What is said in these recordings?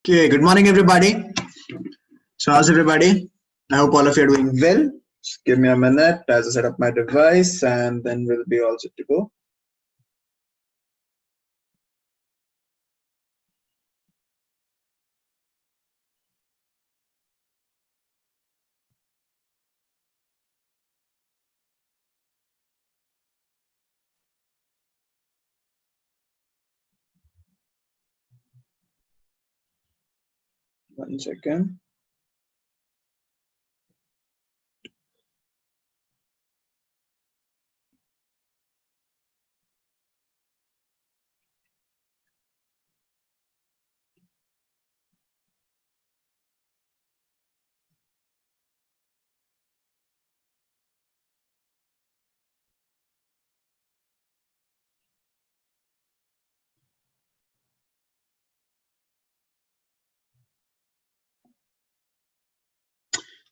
Okay, good morning, everybody. So, how's everybody? I hope all of you are doing well. Just give me a minute as I set up my device, and then we'll be all set to go. One second.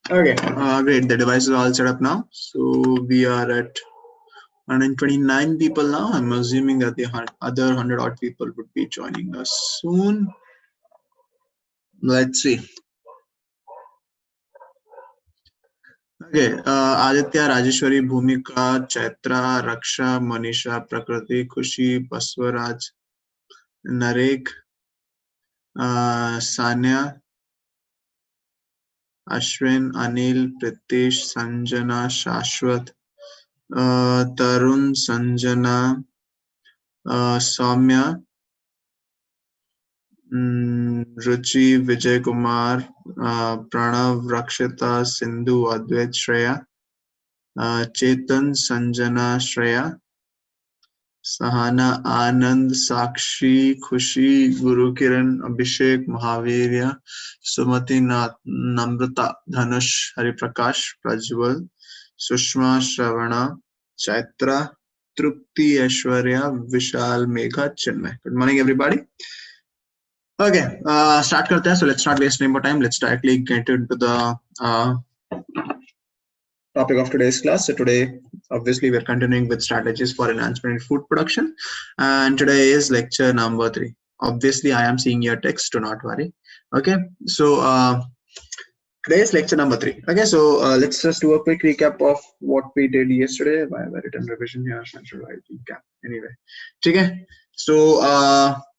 Okay, great. The device is all set up now. So we are at 129 people now. I'm assuming that the other 100 odd people would be joining us soon. Let's see. Okay, Aditya, Rajeshwari, Bhumika, Chaitra, Raksha, Manisha, Prakriti, Khushi, Baswaraj, Narek, Sanya, Ashwin, Anil, Pritesh, Sanjana, Shashwat, Tarun, Sanjana, Soumya, Ruchi, Vijay Kumar, Pranav, Rakshita, Sindhu, Advait, Shreya, Chetan, Sanjana, Shreya, Sahana, Anand, Sakshi, Khushi, Guru Kiran, Abhishek, Mahavirya, Sumati, Namrata, Dhanush, Hariprakash, Prajwal, Sushma, Shravana, Chaitra, Trupti, Aishwarya, Vishal, Megha, Chinmay. Good morning, everybody. Okay, start karte hain. So let's not waste any more time. Let's directly get into the topic of today's class. So today, obviously, we're continuing with strategies for enhancement in food production, and today is lecture number 3. Obviously, I am seeing your text. Do not worry. Okay, so today is lecture number 3. Okay, so let's just do a quick recap of what we did yesterday. Why have I written revision here? Central recap. Anyway, okay. So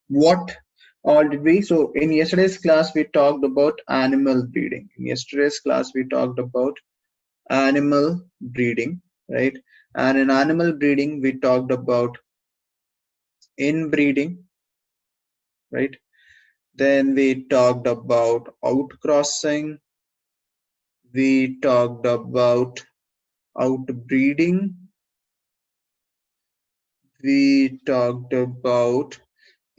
what all did we? So in yesterday's class, we talked about animal breeding. In yesterday's class, we talked about animal breeding, right? And in animal breeding, we talked about inbreeding, right? Then we talked about outcrossing. We talked about outbreeding. We talked about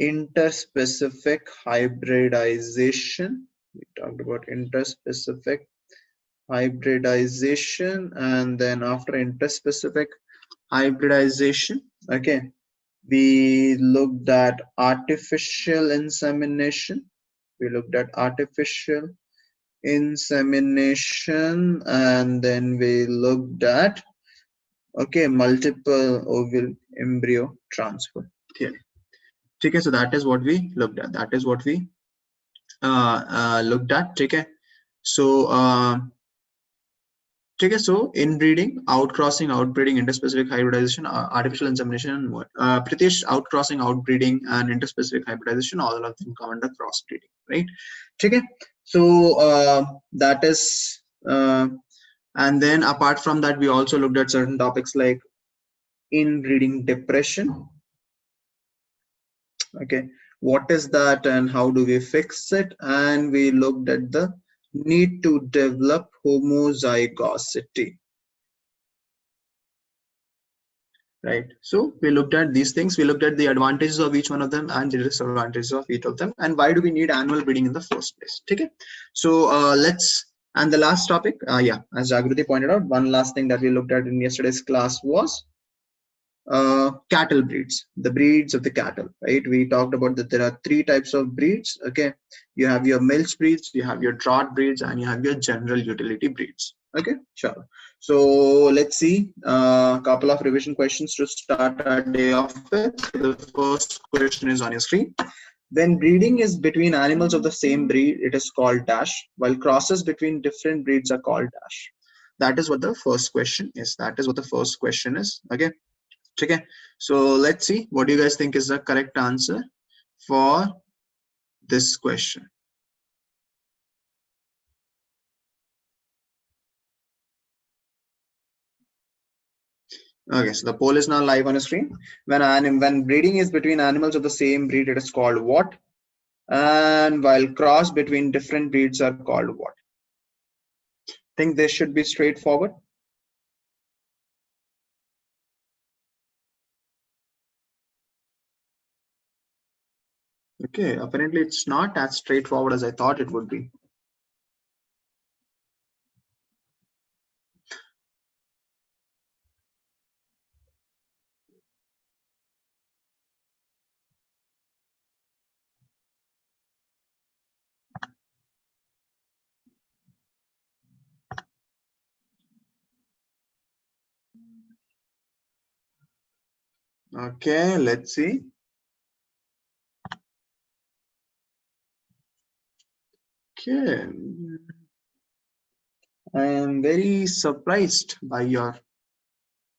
interspecific hybridization. We talked about interspecific hybridization, and then after interspecific hybridization, okay, we looked at artificial insemination. We looked at artificial insemination, and then we looked at, okay, multiple ovule embryo transfer theory. Okay, so that is what we looked at. That is what we looked at. Okay, so so inbreeding, outcrossing, outbreeding, interspecific hybridization, artificial insemination, and more. Pritesh, outcrossing, outbreeding, and interspecific hybridization, all of them come under crossbreeding, right? Okay, so that is, and then apart from that, we also looked at certain topics like inbreeding depression. Okay, what is that and how do we fix it? And we looked at the need to develop homozygosity, right? So we looked at these things. We looked at the advantages of each one of them and the disadvantages of each of them, and why do we need animal breeding in the first place. Okay, so let's, and the last topic, yeah, as Jagruti pointed out, one last thing that we looked at in yesterday's class was cattle breeds, the breeds of the cattle, right? We talked about that there are 3 types of breeds. Okay, you have your milch breeds, you have your draught breeds, and you have your general utility breeds. Okay, sure. So let's see a couple of revision questions to start our day off with. The first question is on your screen. When breeding is between animals of the same breed, it is called dash, while crosses between different breeds are called dash. That is what the first question is. That is what the first question is. Okay. Okay. So let's see what do you guys think is the correct answer for this question. Okay, so the poll is now live on the screen. When breeding is between animals of the same breed, it is called what? And while cross between different breeds are called what? Think this should be straightforward. Okay, apparently it's not as straightforward as I thought it would be. Okay, let's see. Okay, I am very surprised by your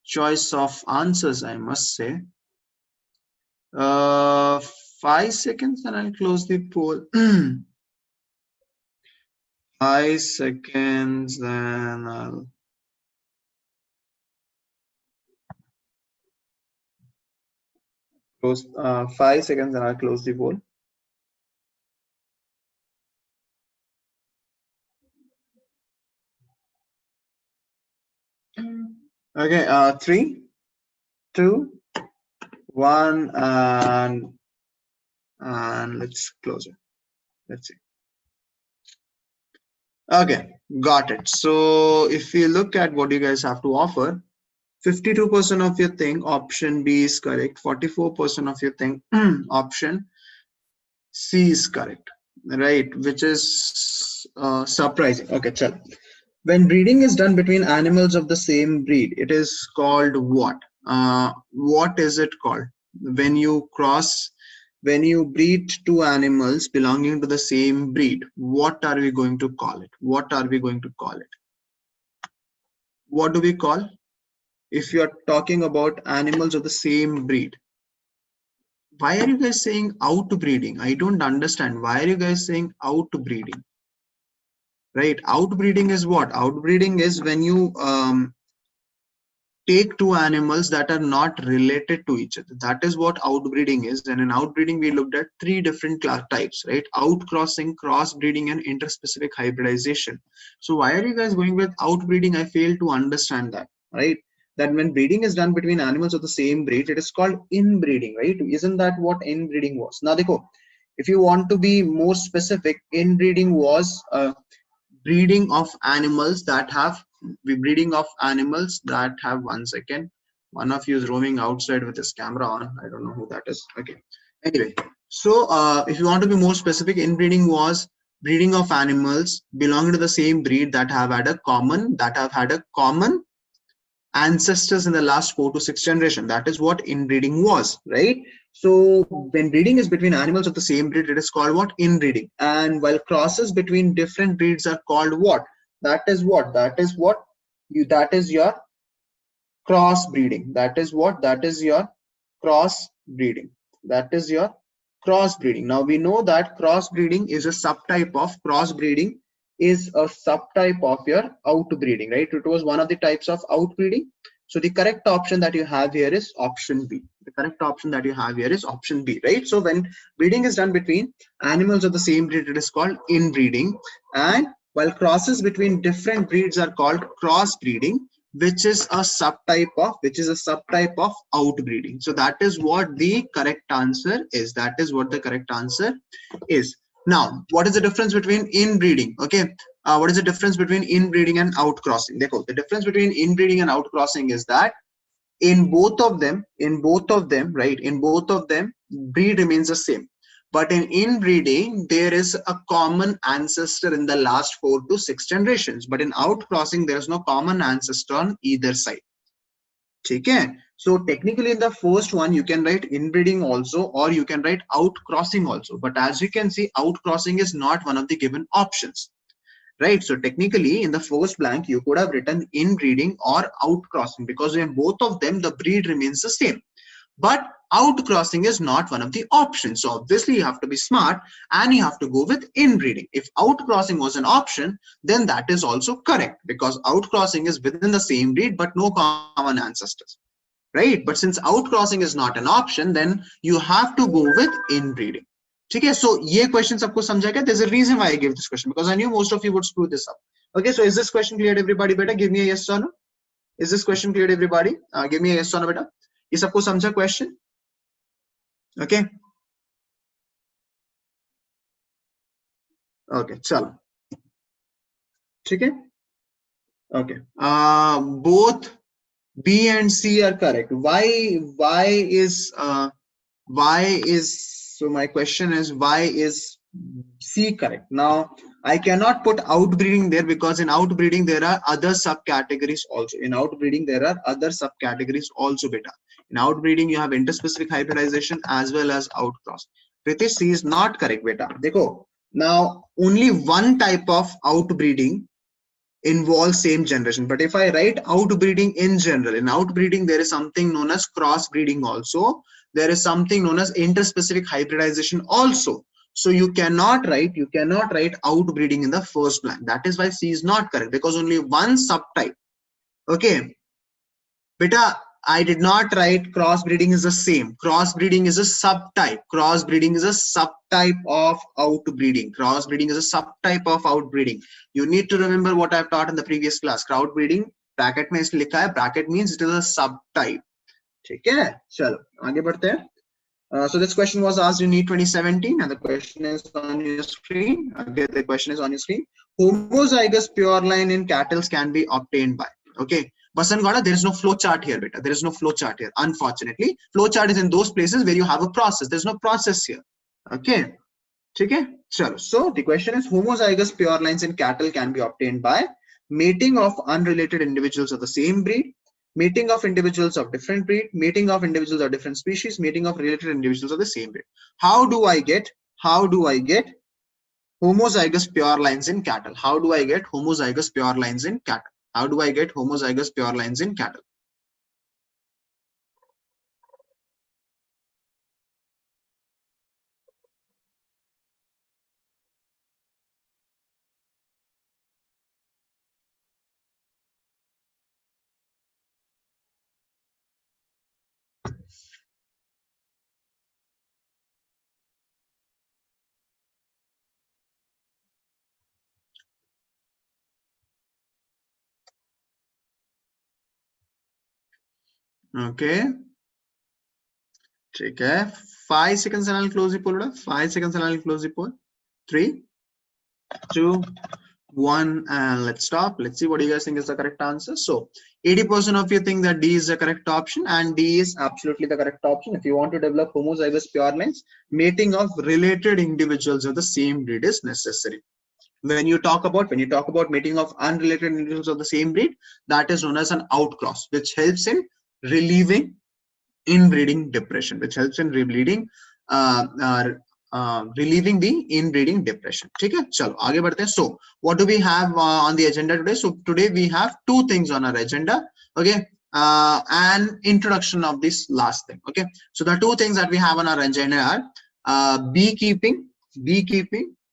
choice of answers, I must say. 5 seconds and I'll close the poll. 5 seconds, then I'll close. 5 seconds and I'll close the poll. Okay, 3, 2, 1, and let's close it. Let's see. Okay, got it. So if you look at what you guys have to offer, 52% of you think option B is correct, 44% of you think option C is correct, right? Which is surprising. Okay, chal. When breeding is done between animals of the same breed, it is called what? What is it called? When you breed two animals belonging to the same breed, what are we going to call it? What are we going to call it? What do we call if you are talking about animals of the same breed? Why are you guys saying outbreeding? I don't understand. Why are you guys saying outbreeding? Right? Outbreeding is what? Outbreeding is when you take two animals that are not related to each other. That is what outbreeding is. And in outbreeding, we looked at 3 different types, right? Outcrossing, crossbreeding, and interspecific hybridization. So why are you guys going with outbreeding? I fail to understand that, right? That when breeding is done between animals of the same breed, it is called inbreeding, right? Isn't that what inbreeding was? Now, dekho, if you want to be more specific, inbreeding was breeding of animals that have one second, one of you is roaming outside with his camera on. I don't know who that is. Okay, anyway, so if you want to be more specific, inbreeding was breeding of animals belonging to the same breed that have had a common ancestors in the last 4 to 6 generations. That is what inbreeding was, right? So when breeding is between animals of the same breed, it is called what? Inbreeding. And while crosses between different breeds are called what? That is what? That is your crossbreeding. That is what? That is your crossbreeding. That is your crossbreeding. Now we know that crossbreeding is a subtype of your outbreeding, right? It was one of the types of outbreeding. So the correct option that you have here is option B. The correct option that you have here is option B, right? So when breeding is done between animals of the same breed, it is called inbreeding. And while crosses between different breeds are called crossbreeding, which is a subtype of outbreeding. So that is what the correct answer is. That is what the correct answer is. Now, what is the difference between inbreeding? Okay, what is the difference between inbreeding and outcrossing? The difference between inbreeding and outcrossing is that in both of them, breed remains the same. But in inbreeding, there is a common ancestor in the last 4 to 6 generations. But in outcrossing, there is no common ancestor on either side. Okay? So technically in the first one, you can write inbreeding also, or you can write outcrossing also. But as you can see, outcrossing is not one of the given options, right? So technically in the first blank, you could have written inbreeding or outcrossing, because in both of them, the breed remains the same. But outcrossing is not one of the options. So obviously you have to be smart and you have to go with inbreeding. If outcrossing was an option, then that is also correct, because outcrossing is within the same breed but no common ancestors, right? But since outcrossing is not an option, then you have to go with inbreeding. Okay, so ये question सबको समझा क्या? There's a reason why I gave this question, because I knew most of you would screw this up. Okay, so is this question clear, everybody? Beta, give me a yes or no. Is this question clear, everybody? Give me a yes or no, beta. ये सबको समझा question? Okay. Okay, चलो. ठीक है? Okay. Both B and C are correct. Why is so my question is, why is C correct? Now I cannot put outbreeding there, because in outbreeding there are other subcategories also. In outbreeding there are other subcategories also, beta. In outbreeding you have interspecific hybridization as well as outcross. Pritesh, C is not correct, beta. Dekho, now only one type of outbreeding involves same generation. But if I write outbreeding in general, in outbreeding there is something known as crossbreeding also. There is something known as interspecific hybridization also. So you cannot write outbreeding in the first blank. That is why C is not correct, because only one subtype. Okay, beta, I did not write crossbreeding is the same. Crossbreeding is a subtype. Crossbreeding is a subtype of outbreeding. Crossbreeding is a subtype of outbreeding. You need to remember what I've taught in the previous class. Crowdbreeding, bracket में इसलिए लिखा है. Bracket means it is a subtype. ठीक है? चलो आगे बढ़ते हैं. So this question was asked in NEET 2017, and the question is on your screen. Okay, the question is on your screen. Homozygous pure line in cattle can be obtained by. Okay. Basangada, there is no flow chart here, beta. There is no flow chart here. Unfortunately, flow chart is in those places where you have a process. There's no process here. Okay. Okay. So the question is, homozygous pure lines in cattle can be obtained by mating of unrelated individuals of the same breed, mating of individuals of different breed, mating of individuals of different species, mating of related individuals of the same breed. How do I get homozygous pure lines in cattle? How do I get homozygous pure lines in cattle? How do I get homozygous pure lines in cattle? Okay. ठीक है. 5 seconds and I'll close the poll. 5 seconds and I'll close the poll. 3, 2, 1, and let's stop. Let's see what you guys think is the correct answer. So 80% of you think that D is the correct option, and D is absolutely the correct option. If you want to develop homozygous pure lines, mating of related individuals of the same breed is necessary. When you talk about mating of unrelated individuals of the same breed, that is known as an outcross, which helps in relieving inbreeding depression, relieving the inbreeding depression. ठीक है, चलो आगे बढ़ते हैं. So what do we have on the agenda today? So today we have two things on our agenda. Okay, and introduction of this last thing. Okay, so the two things that we have on our agenda are beekeeping,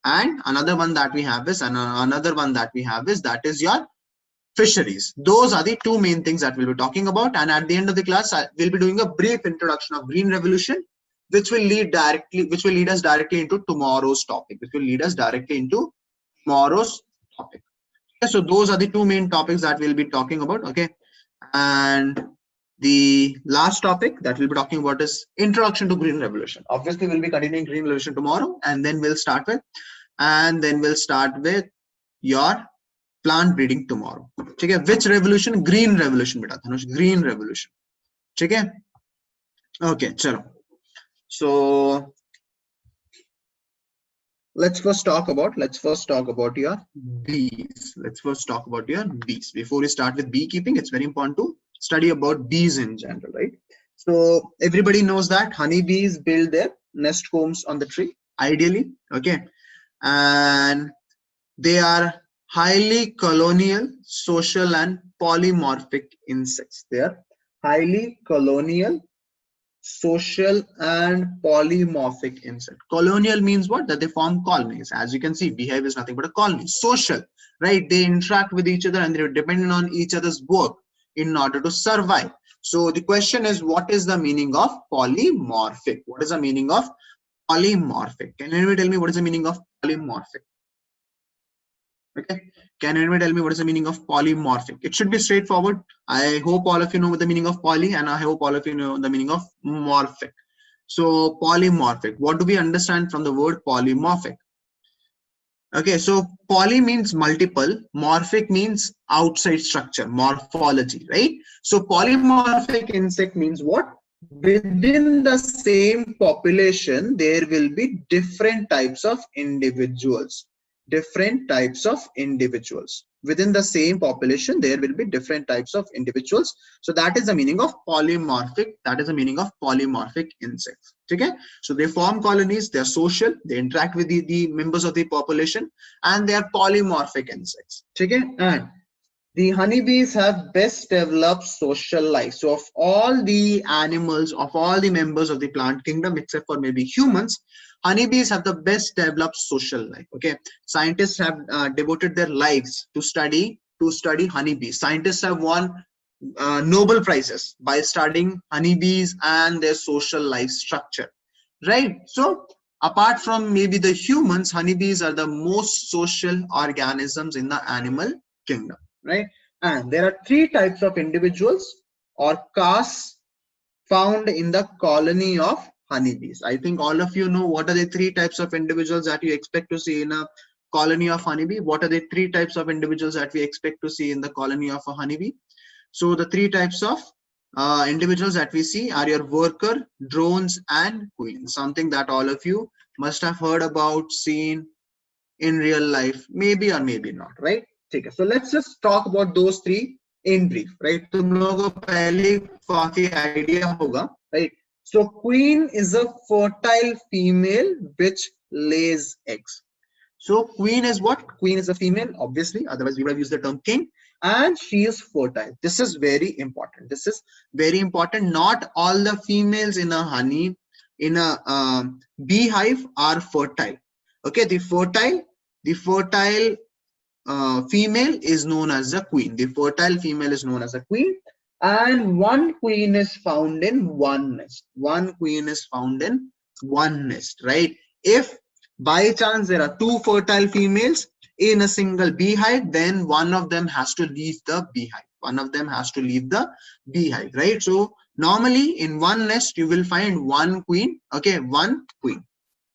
and another one that we have is that is your fisheries. Those are the two main things that we'll be talking about, and at the end of the class we'll be doing a brief introduction of green revolution, which will lead us directly into tomorrow's topic. So those are the two main topics that we'll be talking about. Okay, and the last topic that we'll be talking about is introduction to green revolution. Obviously we'll be continuing green revolution tomorrow, and then we'll start with your plant breeding tomorrow. Okay, which revolution? Green revolution, beta Dhanush, green revolution. Okay, chalo. So let's first talk about your bees. Before we start with beekeeping, it's very important to study about bees in general, right? So everybody knows that honeybees build their nest combs on the tree, ideally, okay? And they are highly colonial, social, and polymorphic insects. They are highly colonial, social, and polymorphic insect. Colonial means what? That they form colonies. As you can see, beehive is nothing but a colony. Social, right? They interact with each other and they're dependent on each other's work in order to survive. So the question is, what is the meaning of polymorphic? What is the meaning of polymorphic? Can anybody tell me what is the meaning of polymorphic? Okay, can anyone tell me what is the meaning of polymorphic? It should be straightforward. I hope all of you know what the meaning of poly, and I hope all of you know the meaning of morphic. So polymorphic, what do we understand from the word polymorphic? Okay, so poly means multiple, morphic means outside structure, morphology, right? So polymorphic insect means what? Within the same population, there will be different types of individuals. Different types of individuals. Within the same population, there will be different types of individuals. So that is the meaning of polymorphic. That is the meaning of polymorphic insects. Okay? So they form colonies, they are social, they interact with the members of the population, and they are polymorphic insects. Okay? And the honeybees have best developed social life. So of all the animals, of all the members of the plant kingdom, except for maybe humans, honeybees have the best developed social life. Okay, scientists have devoted their lives to study honeybees. Scientists have won Nobel prizes by studying honeybees and their social life structure, right? So apart from maybe the humans, honeybees are the most social organisms in the animal kingdom, right? And there are three types of individuals or castes found in the colony of honeybees. I think all of you know what are the three types of individuals that you expect to see in a colony of honeybee. What are the three types of individuals that we expect to see in the colony of a honeybee? So the three types of individuals that we see are your worker, drones, and queens. Something that all of you must have heard about, seen in real life, maybe or maybe not, right? Okay, so let's just talk about those three in brief, right? तुम लोगों को पहले काफी idea होगा, right? So queen is a fertile female which lays eggs. So queen is what? Queen is a female, obviously, otherwise we would have used the term king, and she is fertile. This is very important. This is very important. Not all the females in a beehive are fertile. Okay, the fertile female is known as the queen. The fertile female is known as a queen, and one queen is found in one nest. One queen is found in one nest, right? If by chance there are two fertile females in a single beehive, then one of them has to leave the beehive. One of them has to leave the beehive, right? So normally in one nest you will find one queen. Okay, one queen.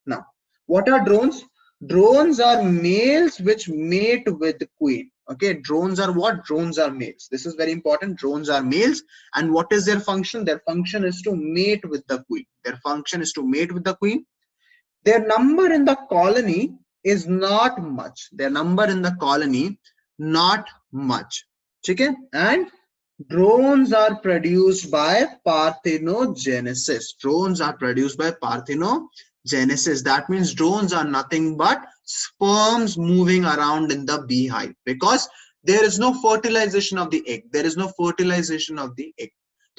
Now, what are drones? Drones are males which mate with the queen. Okay, drones are what? Drones are males. This is very important. Drones are males. And what is their function? Their function is to mate with the queen. Their function is to mate with the queen. Their number in the colony is not much. Their number in the colony, not much. Okay? And drones are produced by parthenogenesis. Drones are produced by parthenogenesis. That means drones are nothing but sperms moving around in the beehive, because there is no fertilization of the egg. There is no fertilization of the egg.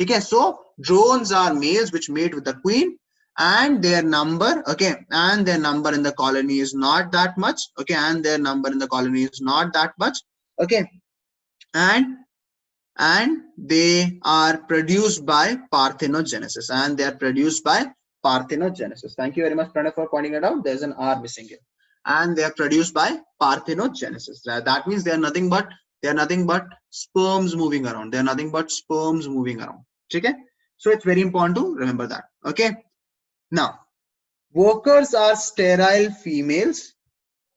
Okay, so drones are males which mate with the queen, and their number, okay, and their number in the colony is not that much. Okay, and their number in the colony is not that much. Okay, and they are produced by parthenogenesis, and they are produced by parthenogenesis. Thank you very much, Pranav, for pointing it out. There's an R missing here. And they are produced by parthenogenesis. That means they are nothing but sperms moving around. They are nothing but sperms moving around. Okay, so it's very important to remember that. Okay, now workers are sterile females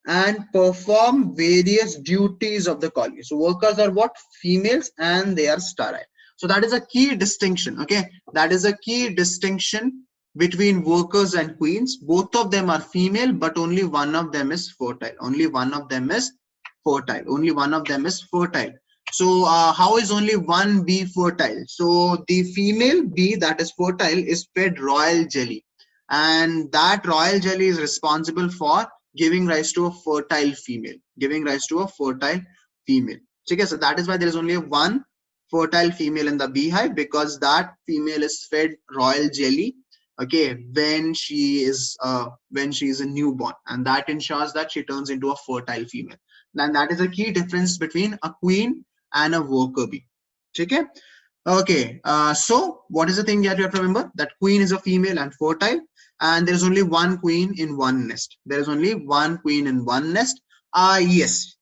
and perform various duties of the colony. So workers are what? Females, and they are sterile. So that is a key distinction. Okay, that is a key distinction between workers and queens. Both of them are female, but only one of them is fertile. Only one of them is fertile. Only one of them is fertile. So how is only one bee fertile? So the female bee that is fertile is fed royal jelly, and that royal jelly is responsible for giving rise to a fertile female, giving rise to a fertile female. Okay, so that is why there is only one fertile female in the beehive, because that female is fed royal jelly, okay, when she is a newborn, and that ensures that she turns into a fertile female. And that is a key difference between a queen and a worker bee. Okay. Okay, so what is the thing that you have to remember? That queen is a female and fertile, and there is only one queen in one nest. There is only one queen in one nest. Yes.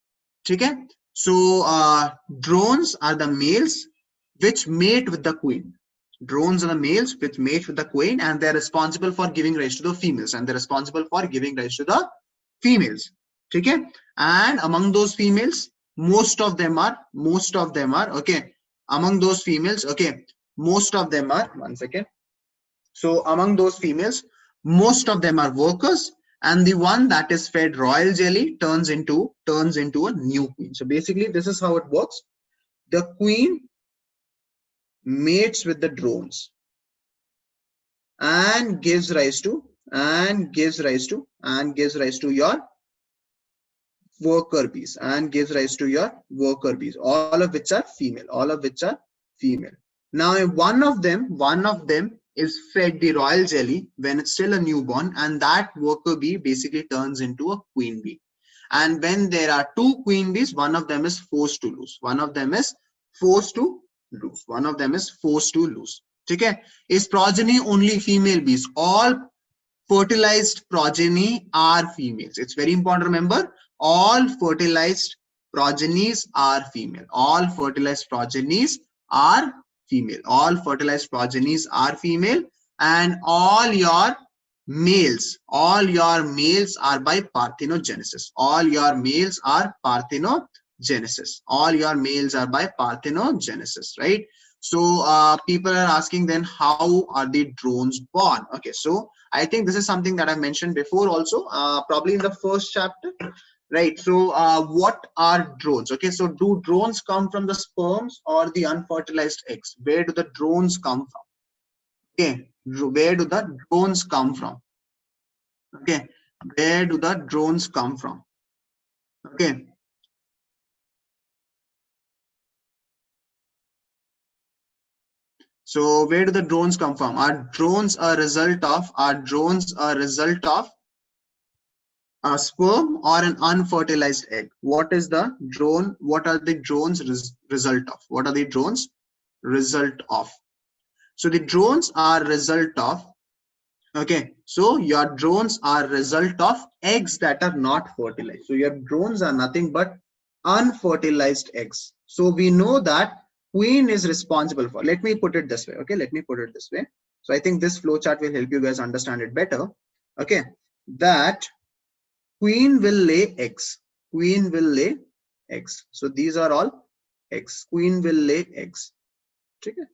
Okay. So drones are the males which mate with the queen. Drones are the males which mate with the queen, and they're responsible for giving rise to the females, and they're responsible for giving rise to the females. Okay. And among those females, most of them are okay. Among those females, okay, most of them are, one second. So among those females, most of them are workers, and the one that is fed royal jelly turns into a new queen. So basically, this is how it works. The queen mates with the drones and gives rise to your worker bees, all of which are female. Now one of them is fed the royal jelly when it's still a newborn, and that worker bee basically turns into a queen bee. And when there are two queen bees, one of them is forced to lose. Okay, is progeny only female bees? All fertilized progeny are females. It's very important to remember, all fertilized progenies are female. All fertilized progenies are female. And all your males are by parthenogenesis. Right? So people are asking, then how are the drones born? Okay, so I think this is something that I mentioned before also, probably in the first chapter, right? So what are drones? Okay, so do drones come from the sperms or the unfertilized eggs? Where do the drones come from? Okay, where do the drones come from? Okay, where do the drones come from? Okay. So where do the drones come from? Are drones a result of a sperm or an unfertilized egg? What is the drone? What are the drones result of? What are the drones result of? So the drones are result of, okay, so your drones are result of eggs that are not fertilized. So your drones are nothing but unfertilized eggs. So we know that queen is responsible for, let me put it this way. Okay, so I think this flowchart will help you guys understand it better. Okay, that queen will lay eggs. So these are all eggs. Queen will lay eggs. Okay.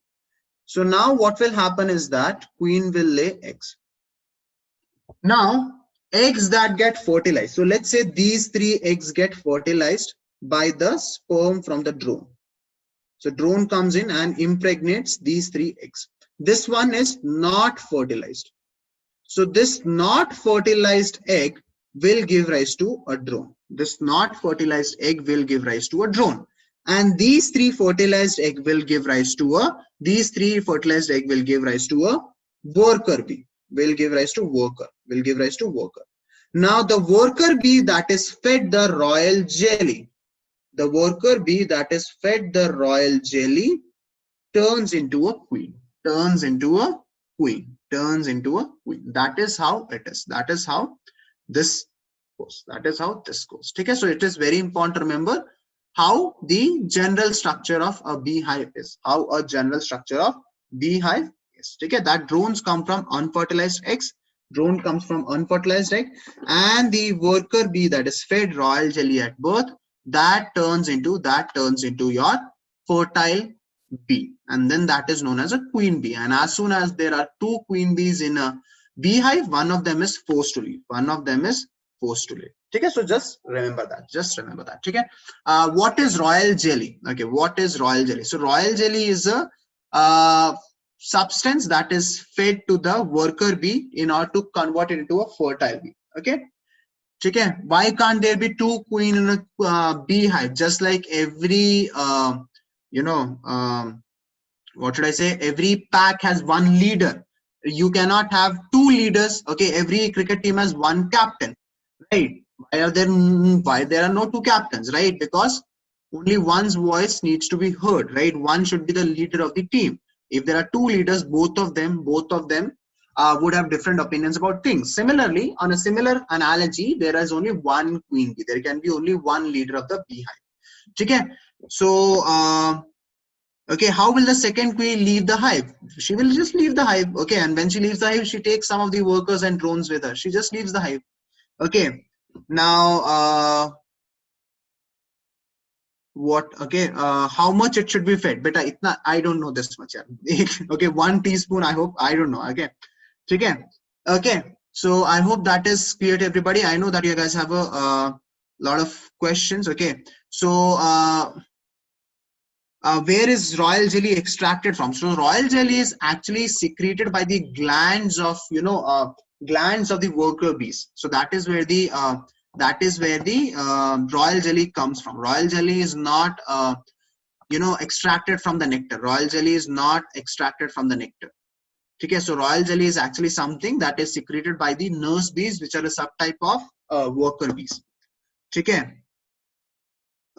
So now what will happen is that queen will lay eggs. Now eggs that get fertilized. So let's say these 3 eggs get fertilized by the sperm from the drone. So drone comes in and impregnates these 3 eggs. This one is not fertilized. So this not fertilized egg will give rise to a drone. And these 3 fertilized egg will give rise to a worker bee. Now the worker bee that is fed the royal jelly, turns into a queen. That is how it is. That is how this goes. Okay, so it is very important to remember how the general structure of a beehive is. Okay, that drones come from unfertilized eggs. Drone comes from unfertilized egg, and the worker bee that is fed royal jelly at birth, that turns into your fertile bee, and then that is known as a queen bee. And as soon as there are 2 queen bees in a beehive, one of them is forced to leave. forced to live. Okay, so just remember that. Just remember that. Okay, what is royal jelly? Okay, what is royal jelly? So royal jelly is a substance that is fed to the worker bee in order to convert it into a fertile bee. Okay. Okay, why can't there be two queen in a beehive? Just like every you know what should I say? Every pack has one leader. You cannot have two leaders. Okay, every cricket team has one captain, right? Why there are no two captains, right? Because only one's voice needs to be heard, right? One should be the leader of the team. If there are two leaders, both of them would have different opinions about things. Similarly, on a similar analogy, there is only one queen bee. There can be only one leader of the beehive. Okay, so okay, how will the second queen leave the hive? She will just leave the hive. Okay, and when she leaves the hive, she takes some of the workers and drones with her. She just leaves the hive. Okay, now what? Okay, how much it should be fed? Beta, itna I don't know this much. Okay, 1 teaspoon. I hope I don't know. Okay, okay, okay. So I hope that is clear to everybody. I know that you guys have a lot of questions. Okay, so where is royal jelly extracted from? So royal jelly is actually secreted by the glands of glands of the worker bees. So that is where the royal jelly comes from. Royal jelly is not extracted from the nectar. Royal jelly is not extracted from the nectar. Okay, so royal jelly is actually something that is secreted by the nurse bees, which are a subtype of worker bees. Okay.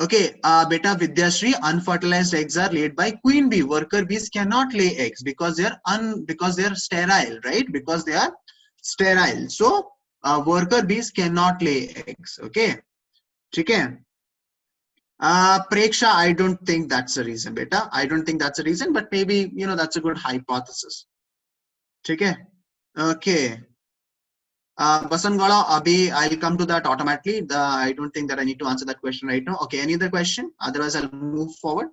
Okay, beta Vidyashree, unfertilized eggs are laid by queen bee. Worker bees cannot lay eggs because they are sterile, right? Because they are sterile. So worker bees cannot lay eggs. Okay, okay. Preksha, I don't think that's a reason, beta. I don't think that's a reason, but maybe that's a good hypothesis. Okay, okay. Basangala, Abhi, I'll come to that automatically. I don't think that I need to answer that question right now. Okay, any other question? Otherwise, I'll move forward.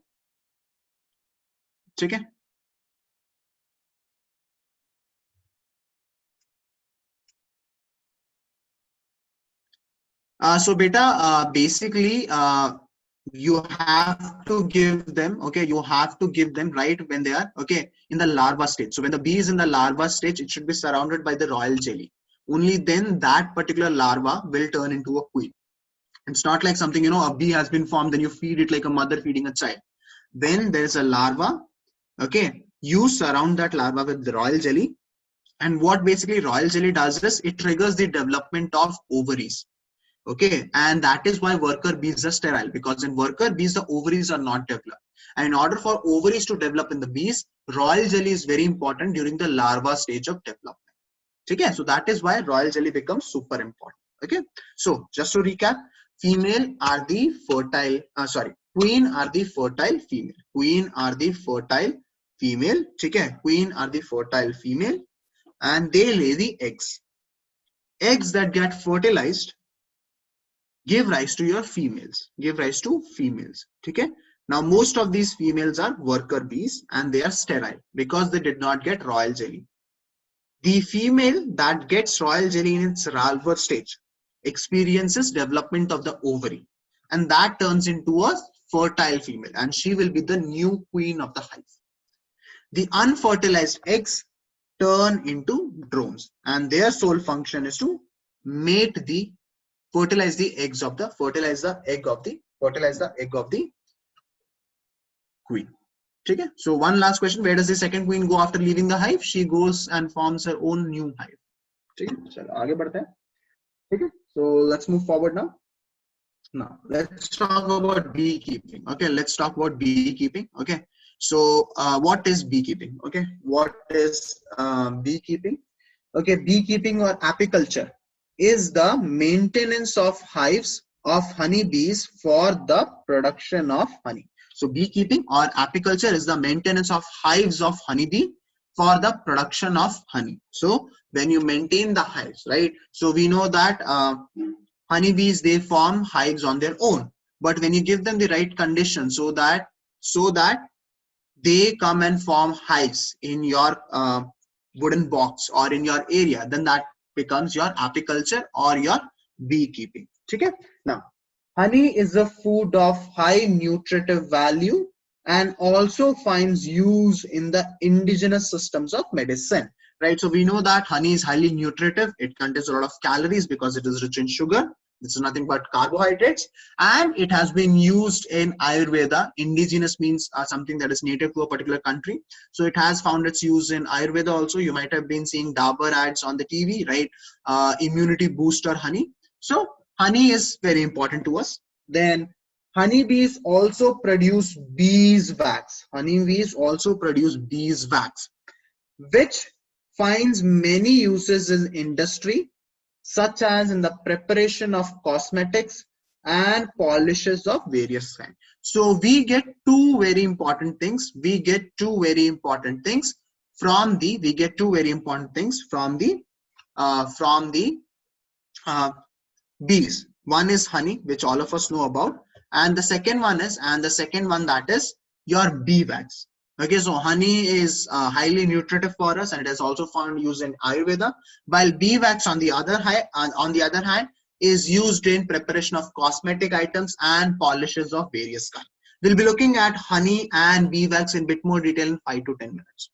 Okay. So beta, basically, you have to give them, okay, you have to give them right when they are, okay, in the larva stage. So when the bee is in the larva stage, it should be surrounded by the royal jelly. Only then that particular larva will turn into a queen. It's not like something, a bee has been formed, then you feed it like a mother feeding a child. When there is a larva, okay, you surround that larva with the royal jelly. And what basically royal jelly does is it triggers the development of ovaries. Okay, and that is why worker bees are sterile, because in worker bees the ovaries are not developed. And in order for ovaries to develop in the bees, royal jelly is very important during the larva stage of development. Okay, so that is why royal jelly becomes super important. Okay, so just to recap, female are the fertile, queen are the fertile female. Queen are the fertile female. Okay, queen are the fertile female, and they lay the eggs. Eggs that get fertilized give rise to your females, give rise to females. Okay, now most of these females are worker bees and they are sterile because they did not get royal jelly. The female that gets royal jelly in its larval stage experiences development of the ovary, and that turns into a fertile female, and she will be the new queen of the hive. The unfertilized eggs turn into drones, and their sole function is to mate the fertilize the egg of the queen. Okay, so one last question, where does the second queen go after leaving the hive? She goes and forms her own new hive. Okay, so let's move forward now. Let's talk about beekeeping. Okay, let's talk about beekeeping. Okay, so what is beekeeping? Okay, what is beekeeping? Okay, beekeeping or apiculture is the maintenance of hives of honeybees for the production of honey. So beekeeping or apiculture is the maintenance of hives of honeybee for the production of honey. So when you maintain the hives, right? So we know that honeybees, they form hives on their own, but when you give them the right conditions so that they come and form hives in your wooden box or in your area, then that becomes your apiculture or your beekeeping. Okay? Now, honey is a food of high nutritive value and also finds use in the indigenous systems of medicine, right? So we know that honey is highly nutritive. It contains a lot of calories because it is rich in sugar. This is nothing but carbohydrates, and it has been used in Ayurveda. Indigenous means something that is native to a particular country. So it has found its use in Ayurveda also. You might have been seeing Dabur ads on the TV, right? Immunity booster honey. So honey is very important to us. Then honeybees also produce beeswax. Honeybees also produce beeswax, which finds many uses in industry, such as in the preparation of cosmetics and polishes of various kinds. So we get two very important things. We get two very important things from the bees. One is honey, which all of us know about, and the second one that is your bee wax. Okay, so honey is highly nutritive for us, and it is also found used in Ayurveda, while bee wax on the other hand is used in preparation of cosmetic items and polishes of various kinds. We'll be looking at honey and bee wax in bit more detail in 5 to 10 minutes.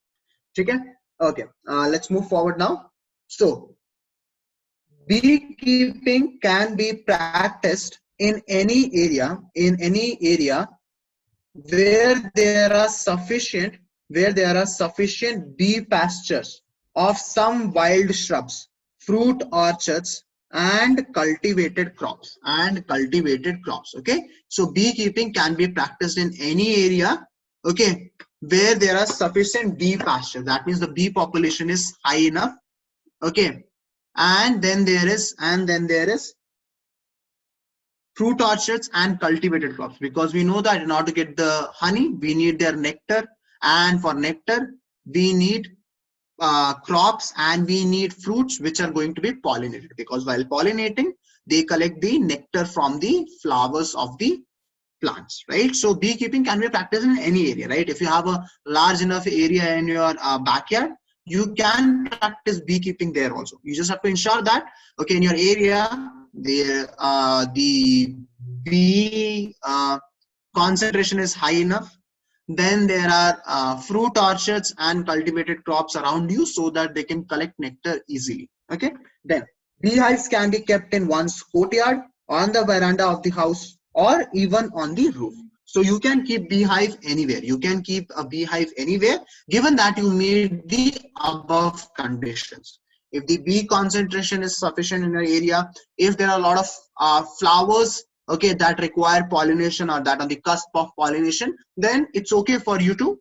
Okay, let's move forward now. So beekeeping can be practiced in any area where there are sufficient bee pastures of some wild shrubs, fruit orchards, and cultivated crops. Okay, so beekeeping can be practiced in any area, okay, where there are sufficient bee pastures. That means the bee population is high enough. Okay, and then there is fruit orchards and cultivated crops, because we know that in order to get the honey we need their nectar, and for nectar we need crops and we need fruits which are going to be pollinated, because while pollinating they collect the nectar from the flowers of the plants, right? So beekeeping can be practiced in any area, right? If you have a large enough area in your backyard, you can practice beekeeping there also. You just have to ensure that, okay, in your area the bee concentration is high enough. Then there are fruit orchards and cultivated crops around you, so that they can collect nectar easily. Okay, then beehives can be kept in one's courtyard, on the veranda of the house, or even on the roof. So you can keep beehive anywhere. You can keep a beehive anywhere, given that you meet the above conditions. If the bee concentration is sufficient in your area, if there are a lot of flowers, okay, that require pollination or that on the cusp of pollination, then it's okay for you to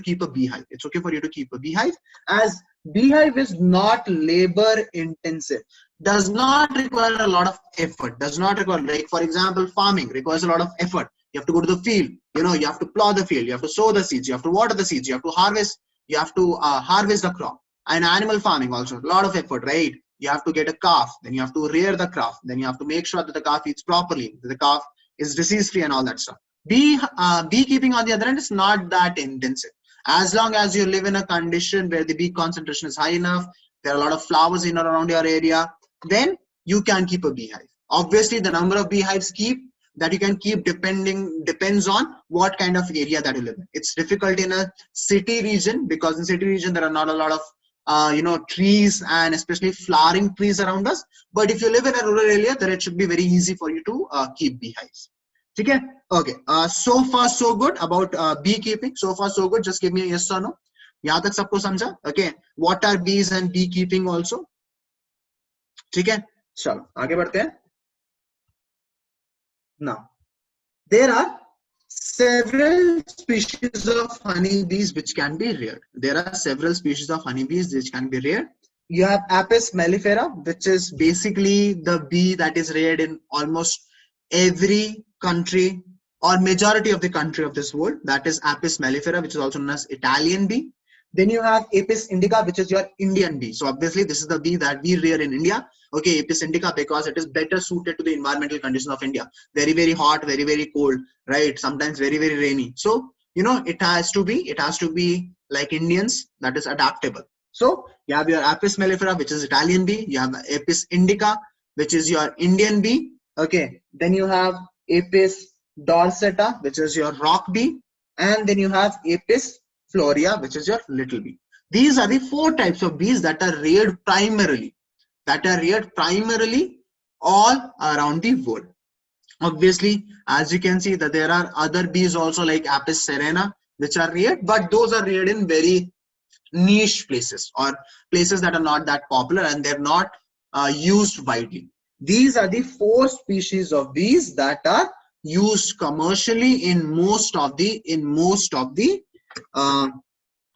keep a beehive. It's okay for you to keep a beehive, as beehive is not labor intensive, does not require a lot of effort, does not require, like for example, farming requires a lot of effort. You have to go to the field, you have to plow the field, you have to sow the seeds, you have to water the seeds, you have to harvest the crop. And animal farming also, a lot of effort, right? You have to get a calf, then you have to rear the calf, then you have to make sure that the calf eats properly, that the calf is disease free and all that stuff. Beekeeping on the other hand is not that intensive. As long as you live in a condition where the bee concentration is high enough, there are a lot of flowers in or around your area, then you can keep a beehive. Obviously the number of beehives that you can keep depends on what kind of area that you live in. It's difficult in a city region, because in city region there are not a lot of trees and especially flowering trees around us. But if you live in a rural area, then it should be very easy for you to keep beehives. Okay. So far so good about beekeeping. So far so good. Just give me a yes or no. यहाँ तक सबको समझा? Okay. What are bees and beekeeping also? ठीक है. चलो आगे बढ़ते हैं. Now there are several species of honeybees which can be reared. You have Apis mellifera, which is basically the bee that is reared in almost every country or majority of the country of this world. That is Apis mellifera, which is also known as Italian bee. Then you have Apis indica, which is your Indian bee. So obviously this is the bee that we rear in India. Okay, Apis indica, because it is better suited to the environmental conditions of India. Very, very hot, very, very cold, right? Sometimes very, very rainy. So, it has to be like Indians, that is adaptable. So you have your Apis mellifera, which is Italian bee. You have Apis indica, which is your Indian bee. Okay, then you have Apis dorsata, which is your rock bee, and then you have Apis florea, which is your little bee. These are the 4 types of bees that are reared primarily, all around the world. Obviously, as you can see that there are other bees also like Apis cerana, which are reared, but those are reared in very niche places or places that are not that popular and they're not used widely. These are the 4 species of bees that are used commercially in most of the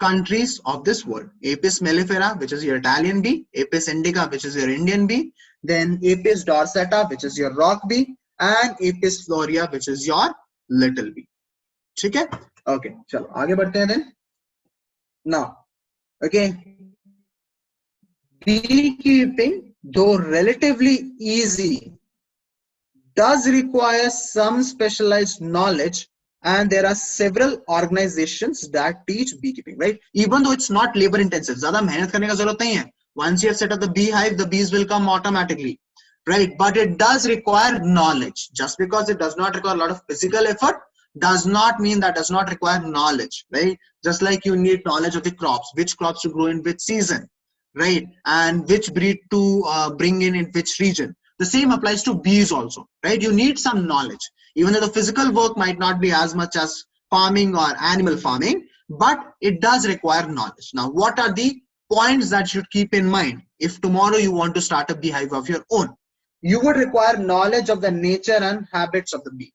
countries of this world. Apis mellifera, which is your Italian bee, Apis indica, which is your Indian bee, then Apis dorsata, which is your rock bee, and Apis florea, which is your little bee. Okay, okay, chalo आगे बढ़ते हैं then. Now, okay, beekeeping, though relatively easy, does require some specialized knowledge, and there are several organizations that teach beekeeping, right? Even though it's not labor intensive, ज़्यादा मेहनत करने का ज़रूरत नहीं है. Once you have set up the beehive, the bees will come automatically, right? But it does require knowledge. Just because it does not require a lot of physical effort does not mean that does not require knowledge, right? Just like you need knowledge of the crops, which crops to grow in which season, right? And which breed to bring in which region. The same applies to bees also, right? You need some knowledge, even though the physical work might not be as much as farming or animal farming, but it does require knowledge. Now, what are the points that you should keep in mind if tomorrow you want to start a beehive of your own? You would require knowledge of the nature and habits of the bee.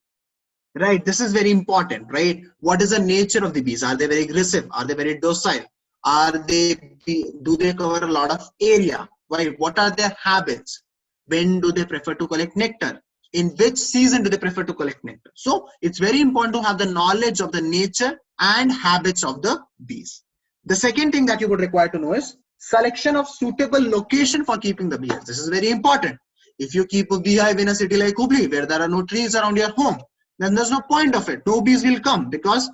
Right, this is very important, right? What is the nature of the bees? Are they very aggressive? Are they very docile? Do they cover a lot of area? Right? What are their habits? When do they prefer to collect nectar? In which season do they prefer to collect nectar? So it's very important to have the knowledge of the nature and habits of the bees. The second thing that you would require to know is selection of suitable location for keeping the bees. This is very important. If you keep a beehive in a city like Hubli, where there are no trees around your home, then there's no point of it. No bees will come because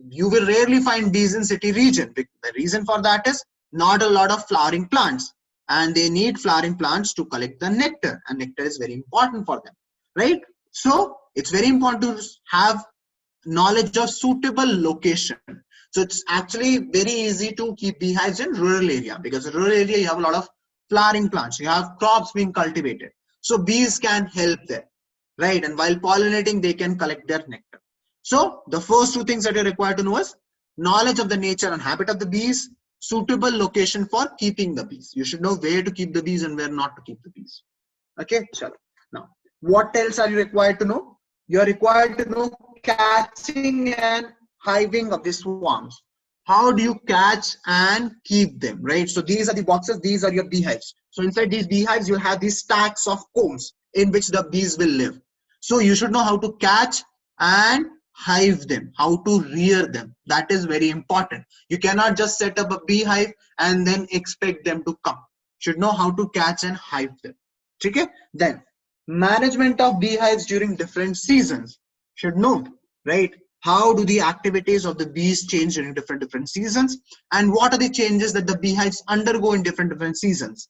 you will rarely find bees in city region. The reason for that is not a lot of flowering plants, and they need flowering plants to collect the nectar, and nectar is very important for them, right? So it's very important to have knowledge of suitable location. So it's actually very easy to keep beehives in rural area, because in rural area you have a lot of flowering plants, you have crops being cultivated, so bees can help there, right? And while pollinating, they can collect their nectar. So the first 2 things that you're required to know is knowledge of the nature and habit of the bees, suitable location for keeping the bees. You should know where to keep the bees and where not to keep the bees. Okay, chalo. Now, what else are you required to know? You're required to know catching and hiving of the swarms. How do you catch and keep them, right? So these are the boxes, these are your beehives. So inside these beehives, you'll have these stacks of combs in which the bees will live. So you should know how to catch and hive them, how to rear them. That is very important. You cannot just set up a beehive and then expect them to come. You should know how to catch and hive them. Okay? Then management of beehives during different seasons. Should know, right? How do the activities of the bees change during different seasons, and what are the changes that the beehives undergo in different seasons,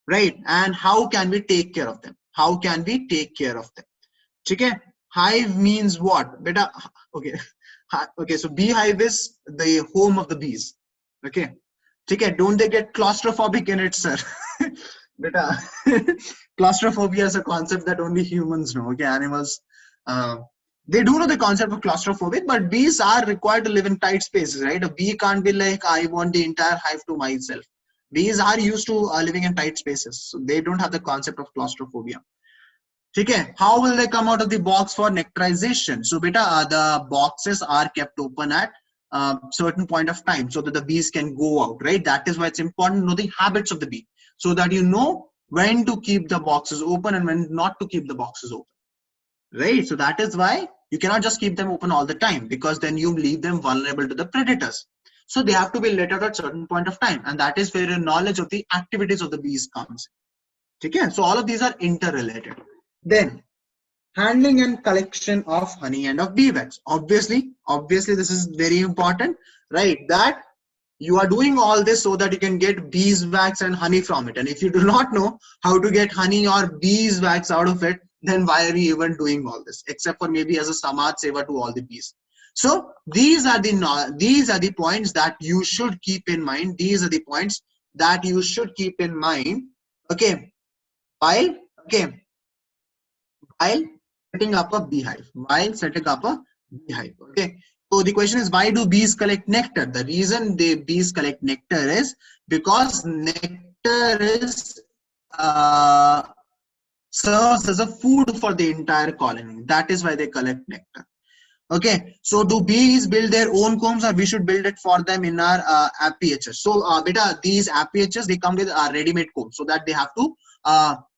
right? And how can we take care of them? How can we take care of them? Okay? Hive means what? Beta, okay. Okay, so beehive is the home of the bees. Okay. Okay, don't they get claustrophobic in it, sir? Beta, claustrophobia is a concept that only humans know. Okay, animals, they do know the concept of claustrophobic, but bees are required to live in tight spaces, right? A bee can't be like, I want the entire hive to myself. Bees are used to living in tight spaces, so they don't have the concept of claustrophobia. Okay, how will they come out of the box for nectarization? So beta, the boxes are kept open at certain point of time so that the bees can go out, right? That is why it's important to know the habits of the bee, so that you know when to keep the boxes open and when not to keep the boxes open, right? So that is why you cannot just keep them open all the time, because then you leave them vulnerable to the predators. So they have to be let out at certain point of time, and that is where your knowledge of the activities of the bees comes in. Okay, so all of these are interrelated. Then handling and collection of honey and of bee wax. Obviously this is very important, right? That You are doing all this so that you can get beeswax and honey from it. And if you do not know how to get honey or beeswax out of it, then why are you even doing all this? Except for maybe as a samaj seva to all the bees. So these are the points that you should keep in mind. These are the points that you should keep in mind. Okay, while setting up a beehive. Okay. So the question is, why do bees collect nectar? The reason bees collect nectar is because nectar is serves as a food for the entire colony. That is why they collect nectar. Okay, so do bees build their own combs, or we should build it for them in our AppHS? So beta, these AppHS, they come with ready-made combs, so that they have to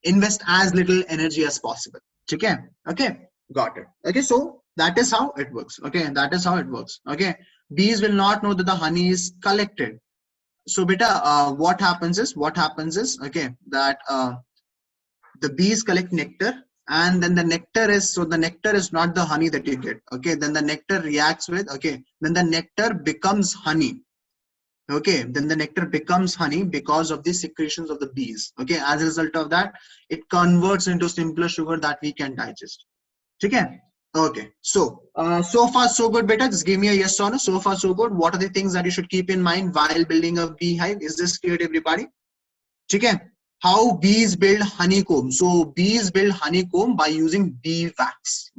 invest as little energy as possible. Okay, got it. Okay, so that is how it works. Okay, that is how it works. Okay, bees will not know that the honey is collected. So beta, what happens is okay, that the bees collect nectar, and then the nectar is not the honey that you get. Okay, then the nectar reacts with, then the nectar becomes honey. Okay, then the nectar becomes honey because of the secretions of the bees. Okay, as a result of that, it converts into simpler sugar that we can digest. Okay, so so far so good, beta. Just give me a yes or no. So far so good. What are the things that you should keep in mind while building a beehive? Is this clear to everybody? Okay. How bees build honeycomb? So bees build honeycomb by using bee wax,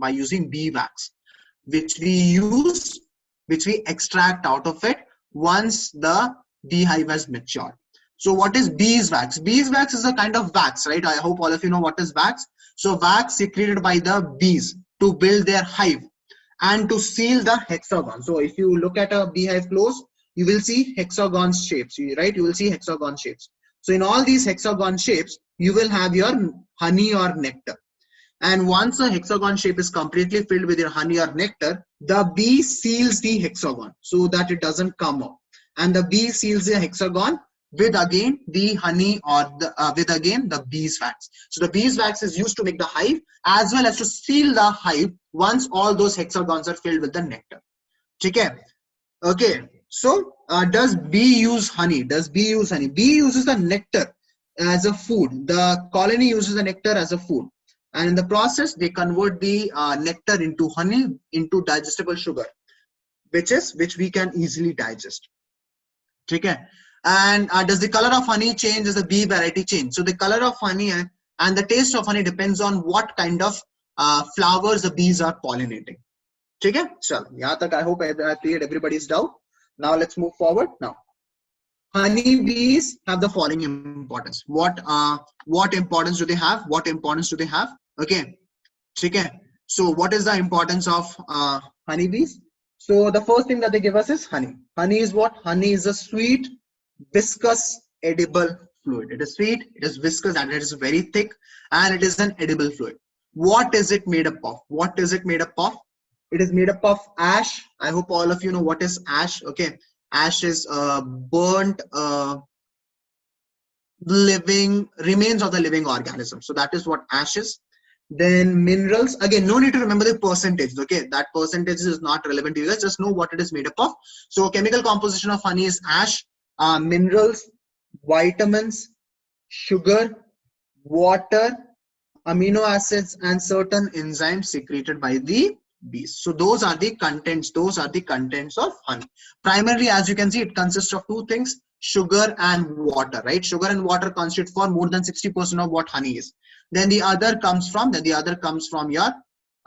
which we extract out of it once the beehive has matured. So what is beeswax? Beeswax is a kind of wax, right? I hope all of you know what is wax. So wax secreted by the bees to build their hive and to seal the hexagon. So if you look at a beehive close, you will see hexagon shapes, right? You will see hexagon shapes. So in all these hexagon shapes, you will have your honey or nectar. And once a hexagon shape is completely filled with your honey or nectar, the bee seals the hexagon so that it doesn't come up. And the bee seals the hexagon with again the honey or with again the beeswax. So the beeswax is used to make the hive as well as to seal the hive once all those hexagons are filled with the nectar. Okay. So does bee use honey? Bee uses the nectar as a food. The colony uses the nectar as a food. And in the process, they convert the nectar into honey, into digestible sugar, which we can easily digest. Okay. And does the color of honey change as the bee variety change? So the color of honey and the taste of honey depends on what kind of flowers the bees are pollinating. Okay. So I hope I cleared everybody's doubt. Now let's move forward. Now, honey bees have the following importance. What importance do they have? Okay. So what is the importance of honey bees? So the first thing that they give us is honey. Honey is what? Honey is a sweet, viscous, edible fluid. It is sweet, it is viscous, and it is very thick, and it is an edible fluid. What is it made up of? It is made up of ash. I hope all of you know what is ash. Okay, ash is burnt living remains of the living organism. So that is what ash is. Then minerals. Again, no need to remember the percentage. Okay, that percentage is not relevant to you guys. Just know what it is made up of. So chemical composition of honey is ash, minerals, vitamins, sugar, water, amino acids, and certain enzymes secreted by the bees. So those are the contents. Of honey. Primarily, as you can see, it consists of two things: sugar and water. Right? Sugar and water constitute for more than 60% of what honey is. Then the other comes from your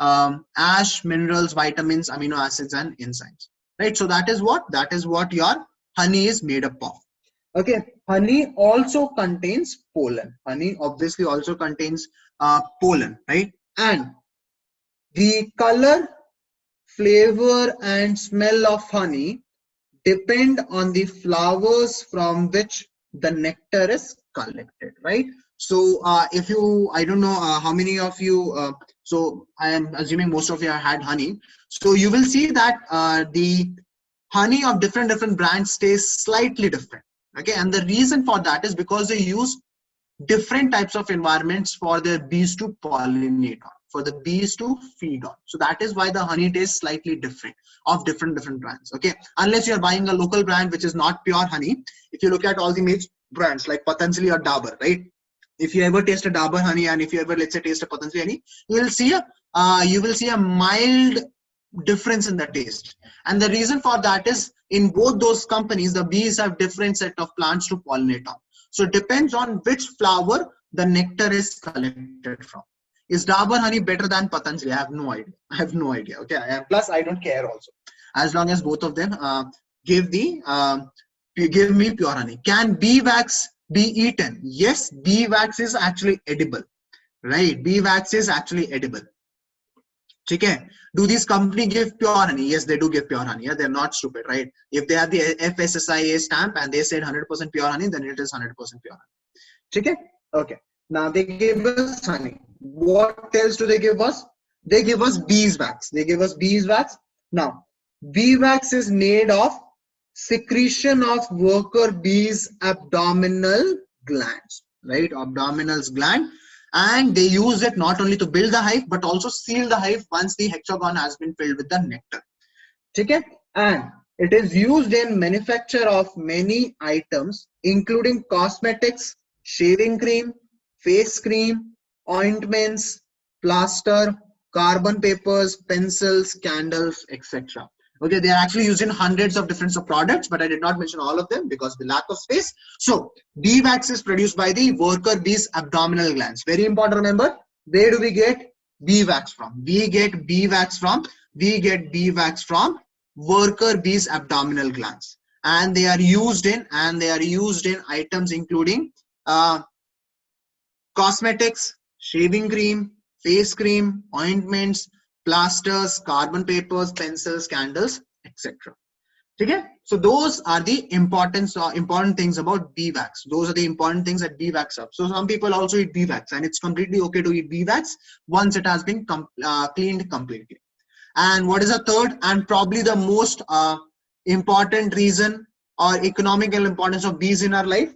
ash, minerals, vitamins, amino acids, and enzymes. Right? So that is what your honey is made up of. Okay. Honey also contains pollen. Honey obviously also contains pollen. Right? And the color, flavor, and smell of honey depend on the flowers from which the nectar is collected, right? So if you, I don't know how many of you, so I am assuming most of you have had honey. So you will see that the honey of different brands tastes slightly different. Okay, and the reason for that is because they use different types of environments for their bees to pollinate on. for the bees to feed on. So that is why the honey tastes slightly different of different brands. Okay, unless you're buying a local brand which is not pure honey. If you look at all the major brands like Patanjali or Dabur, right? If you ever taste a Dabur honey and if you ever, let's say, taste a Patanjali honey, you will see a mild difference in the taste. And the reason for that is in both those companies, the bees have different set of plants to pollinate on. So it depends on which flower the nectar is collected from. Is Dabur honey better than Patanjali? I have no idea. I have no idea. Okay. Plus, I don't care also. As long as both of them give me pure honey. Can bee wax be eaten? Yes, bee wax is actually edible. Right? Bee wax is actually edible. Okay. Do these companies give pure honey? Yes, they do give pure honey. Yeah, they're not stupid, right? If they have the FSSAI stamp and they said 100% pure honey, then it is 100% pure honey. Okay. Okay. Now they give us honey. What else do they give us? They give us beeswax. They give us beeswax. Now, beeswax is made of secretion of worker bees' abdominal glands, right? Abdominal gland. And they use it not only to build the hive, but also seal the hive once the hexagon has been filled with the nectar. Okay? And it is used in manufacture of many items, including cosmetics, shaving cream, face cream, ointments, plaster, carbon papers, pencils, candles, etc. Okay, they are actually using hundreds of different products, but I did not mention all of them because the lack of space. So, bee wax is produced by the worker bees' abdominal glands. Very important, remember, where do we get bee wax from? We get bee wax from worker bees' abdominal glands. And they are used in items including cosmetics, shaving cream, face cream, ointments, plasters, carbon papers, pencils, candles, etc. Okay? So those are the important things about bee wax. Those are the important things that bee wax up. So some people also eat bee wax, and it's completely okay to eat bee wax once it has been cleaned completely. And what is the third and probably the most important reason or economical importance of bees in our life?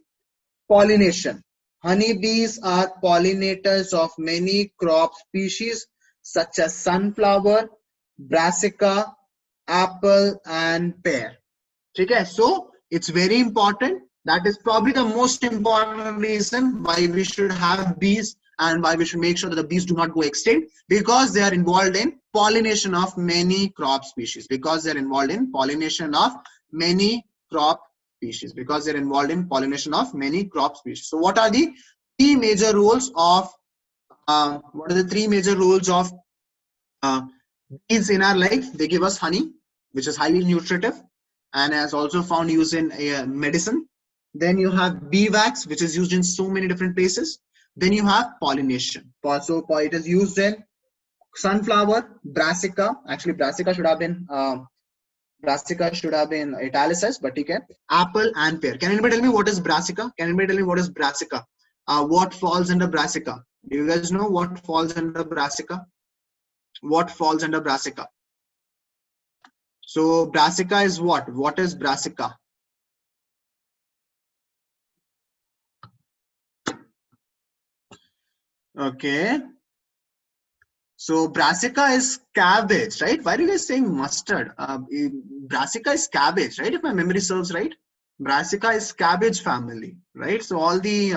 Pollination. Honeybees are pollinators of many crop species such as sunflower, brassica, apple, and pear. Okay, so it's very important. That is probably the most important reason why we should have bees and why we should make sure that the bees do not go extinct, because they are involved in pollination of many crop species. So what are the three major roles of bees in our life? They give us honey, which is highly nutritive and has also found use in medicine. Then you have bee wax, which is used in so many different places. Then you have pollination. So it is used in sunflower, brassica. Actually, brassica should have been italicized, but okay. Apple and pear. Can anybody tell me what is brassica? What falls under brassica? Do you guys know what falls under brassica? So brassica is what? What is brassica? Okay. So brassica is cabbage, right? Why are you guys saying mustard? Brassica is cabbage, right? If my memory serves right. Brassica is cabbage family, right? So all the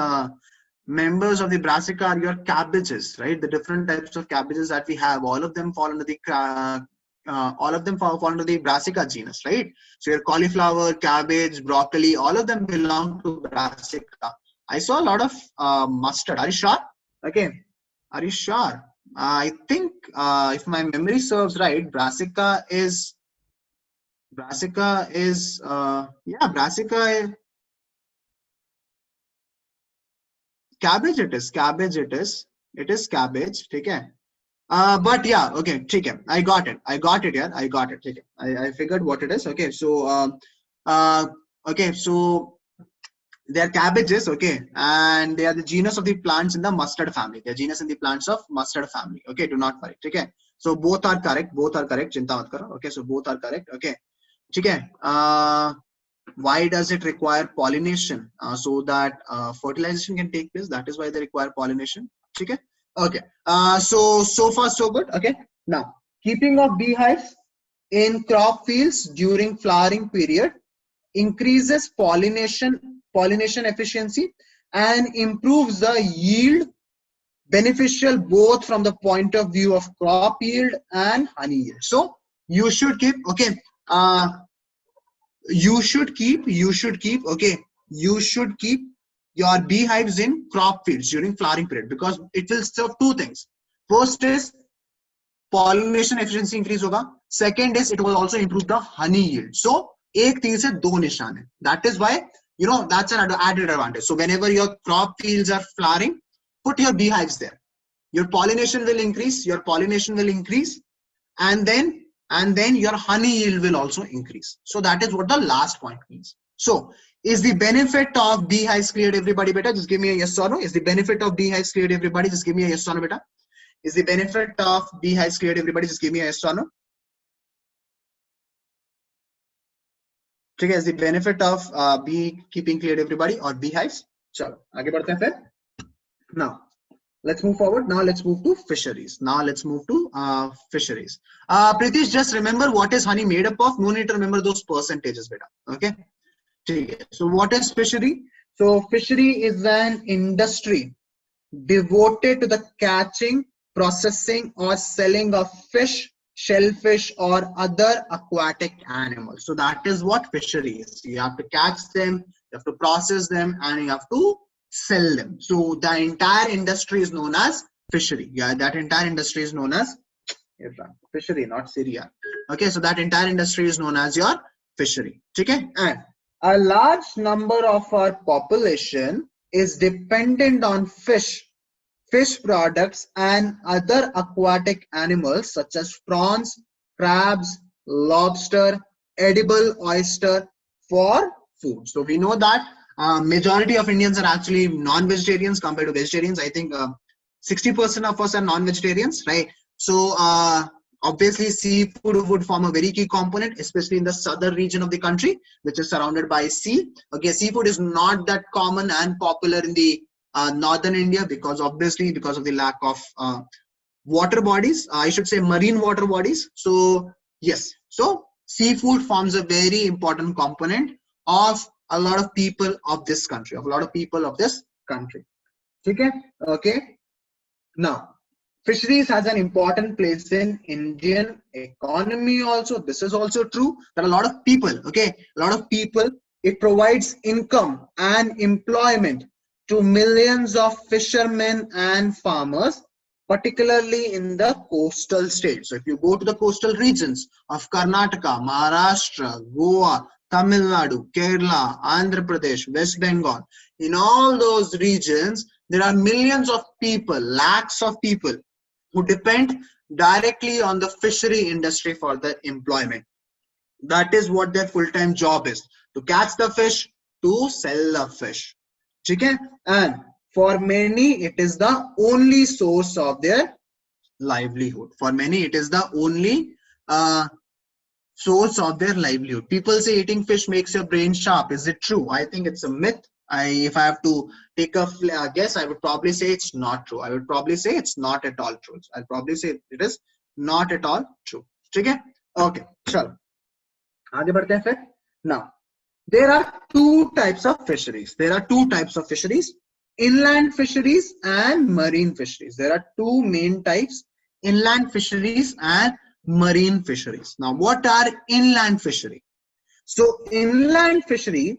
members of the brassica are your cabbages, right? The different types of cabbages that we have, all of them fall under the brassica genus, right? So your cauliflower, cabbage, broccoli, all of them belong to brassica. I saw a lot of mustard. Are you sure? Okay. Are you sure? I think if my memory serves right, brassica is cabbage. It is cabbage. Okay. But yeah, okay, okay. I got it. Yeah, I got it. Okay. I figured what it is. Okay. So okay. So they are cabbages, okay, and they are the genus of the plants in the mustard family. They are genus in the plants of mustard family. Okay, do not worry. Okay, so both are correct. Chinta mat karo. Okay, so both are correct. Okay, okay. Why does it require pollination? So that fertilization can take place. That is why they require pollination. Okay, Okay. So far so good. Okay. Now, keeping of beehives in crop fields during flowering period increases pollination efficiency and improves the yield, beneficial both from the point of view of crop yield and honey yield. So you should keep, okay, uh, you should keep your beehives in crop fields during flowering period because it will serve two things. First is pollination efficiency increase होगा. Second is it will also improve the honey yield. So एक तीर से दो निशान है. That is why, you know, that's an added advantage. So whenever your crop fields are flowering, put your beehives there. Your pollination will increase, and then your honey yield will also increase. So that is what the last point means. So is the benefit of beehives clear, everybody? Beta, just give me a yes or no. Is the benefit of beehives clear, everybody? Just give me a yes or no, beta. Is the benefit of beehives clear, everybody? Just give me a yes or no. ठीक है, is the benefit of beekeeping clear, everybody, or beehives? चलो आगे बढ़ते हैं फिर. Now let's move forward. Now let's move to fisheries. Fisheries. Pritish, just remember what is honey made up of. No need to remember those percentages, beta. Okay. So what is fishery? So fishery is an industry devoted to the catching, processing, or selling of fish, shellfish, or other aquatic animals. So that is what fishery is. You have to catch them, you have to process them, and you have to sell them. So the entire industry is known as fishery. Yeah, that entire industry is known as fishery, not Syria. Okay, so that entire industry is known as your fishery. Okay, and a large number of our population is dependent on fish products, and other aquatic animals such as prawns, crabs, lobster, edible oyster for food. So we know that majority of Indians are actually non-vegetarians compared to vegetarians. I think 60% of us are non-vegetarians, right? So obviously seafood would form a very key component, especially in the southern region of the country, which is surrounded by sea. Okay, seafood is not that common and popular in the northern India because of the lack of water bodies, I should say marine water bodies. So yes, so seafood forms a very important component of a lot of people of this country, Okay. Now fisheries has an important place in Indian economy also. This is also true that a lot of people, it provides income and employment to millions of fishermen and farmers, particularly in the coastal states. So if you go to the coastal regions of Karnataka, Maharashtra, Goa, Tamil Nadu, Kerala, Andhra Pradesh, West Bengal, in all those regions, there are millions of people, lakhs of people who depend directly on the fishery industry for their employment. That is what their full-time job is, to catch the fish, to sell the fish. Okay? And for many, it is the only source of their livelihood. Source of their livelihood. People say eating fish makes your brain sharp. Is it true? I think it's a myth. If I have to take a guess, I would probably say it's not true. I would probably say it's not at all true. I'll probably say it is not at all true. Okay? Okay. Chalo. आगे बढ़ते हैं फिर. Now, there are two types of fisheries. Inland fisheries and marine fisheries. There are two main types, inland fisheries and marine fisheries. Now, what are inland fishery? So, inland fishery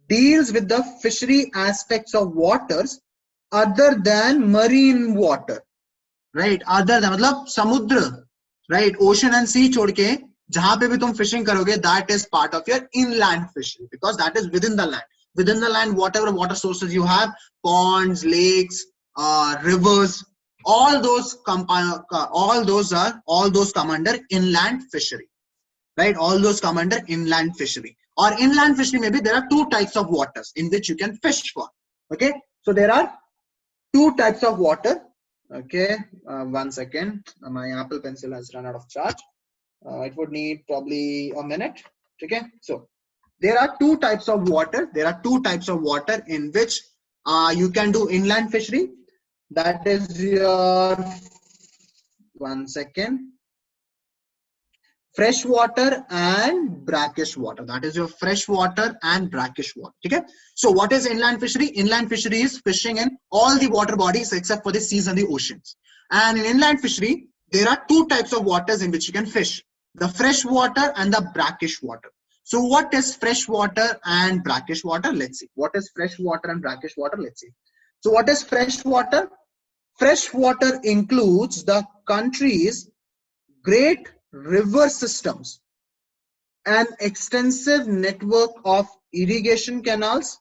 deals with the fishery aspects of waters other than marine water, right? Other than, मतलब samudra, right? Ocean and sea छोड़ के जहां पे भी तुम fishing करोगे, that is part of your inland fishery because that is within the land. Within the land, whatever water sources you have, ponds, lakes, rivers, all those come under inland fishery, right? All those come under inland fishery. Or inland fishery, maybe there are two types of waters in which you can fish for. Okay, so there are two types of water. Okay, 1 second. My Apple Pencil has run out of charge. It would need probably a minute. Okay, so there are two types of water. In which you can do inland fishery. That is your, one second, fresh water and brackish water. That is your fresh water and brackish water. Okay. So what is inland fishery? Inland fishery is fishing in all the water bodies except for the seas and the oceans. And in inland fishery, there are two types of waters in which you can fish: the fresh water and the brackish water. So what is fresh water and brackish water? Let's see. What is fresh water and brackish water? Let's see. So what is fresh water? Fresh water includes the country's great river systems, an extensive network of irrigation canals,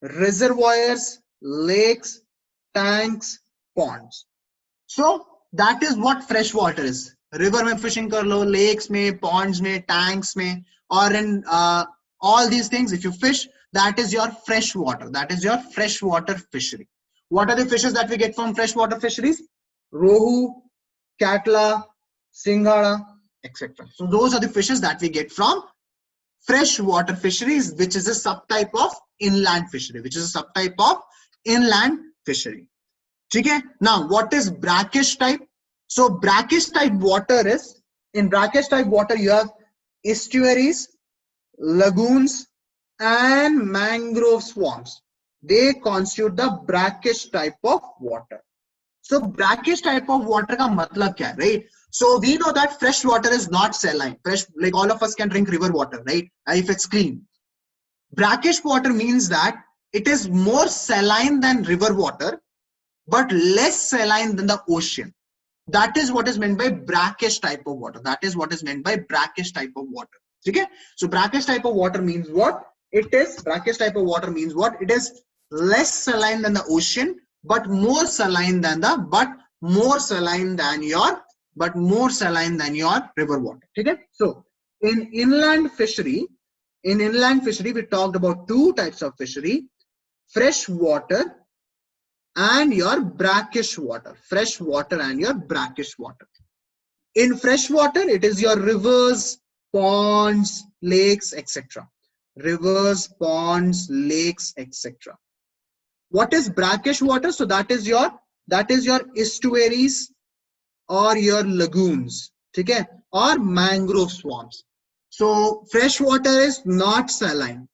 reservoirs, lakes, tanks, ponds. So that is what fresh water is. River में fishing कर लो, lakes में, ponds में, tanks में, or in all these things, if you fish, that is your fresh water. That is your freshwater fishery. What are the fishes that we get from freshwater fisheries? Rohu, catla, singhara, etc. So those are the fishes that we get from freshwater fisheries, which is a subtype of inland fishery. Okay? Now, what is brackish type? So brackish type water is, in brackish type water you have estuaries, lagoons and mangrove swamps. They constitute the brackish type of water. So brackish type of water का मतलब क्या है, right? So we know that fresh water is not saline. Fresh, like all of us can drink river water, right? If it's clean. Brackish water means that it is more saline than river water, but less saline than the ocean. That is what is meant by brackish type of water. Okay? So brackish type of water means what? It is less saline than the ocean, but more saline than your river water. Okay? So in inland fishery, we talked about two types of fishery: fresh water and your brackish water. In fresh water, it is your rivers, ponds, lakes, etc. What is brackish water? So that is your estuaries or your lagoons, okay, or mangrove swamps. So fresh water is not saline.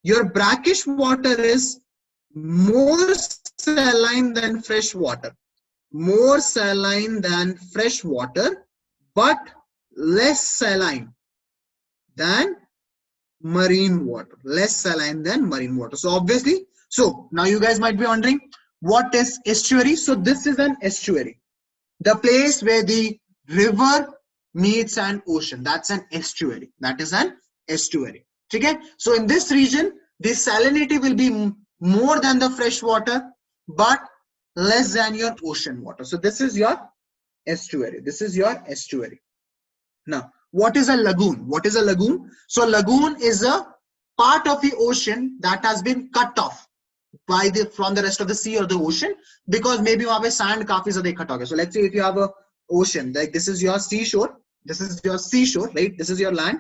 Your brackish water is more saline than fresh water, but less saline than marine water. So obviously, so now you guys might be wondering, what is estuary? So this is an estuary, the place where the river meets an ocean. That's an estuary. Okay? So in this region, the salinity will be more than the fresh water, but less than your ocean water. So this is your estuary. Now, what is a lagoon? So lagoon is a part of the ocean that has been cut off from the rest of the sea or the ocean, because maybe वहाँ पे sand काफी ज़्यादा इकट्ठा हो गया. So let's say if you have a ocean, like this is your seashore, right? This is your land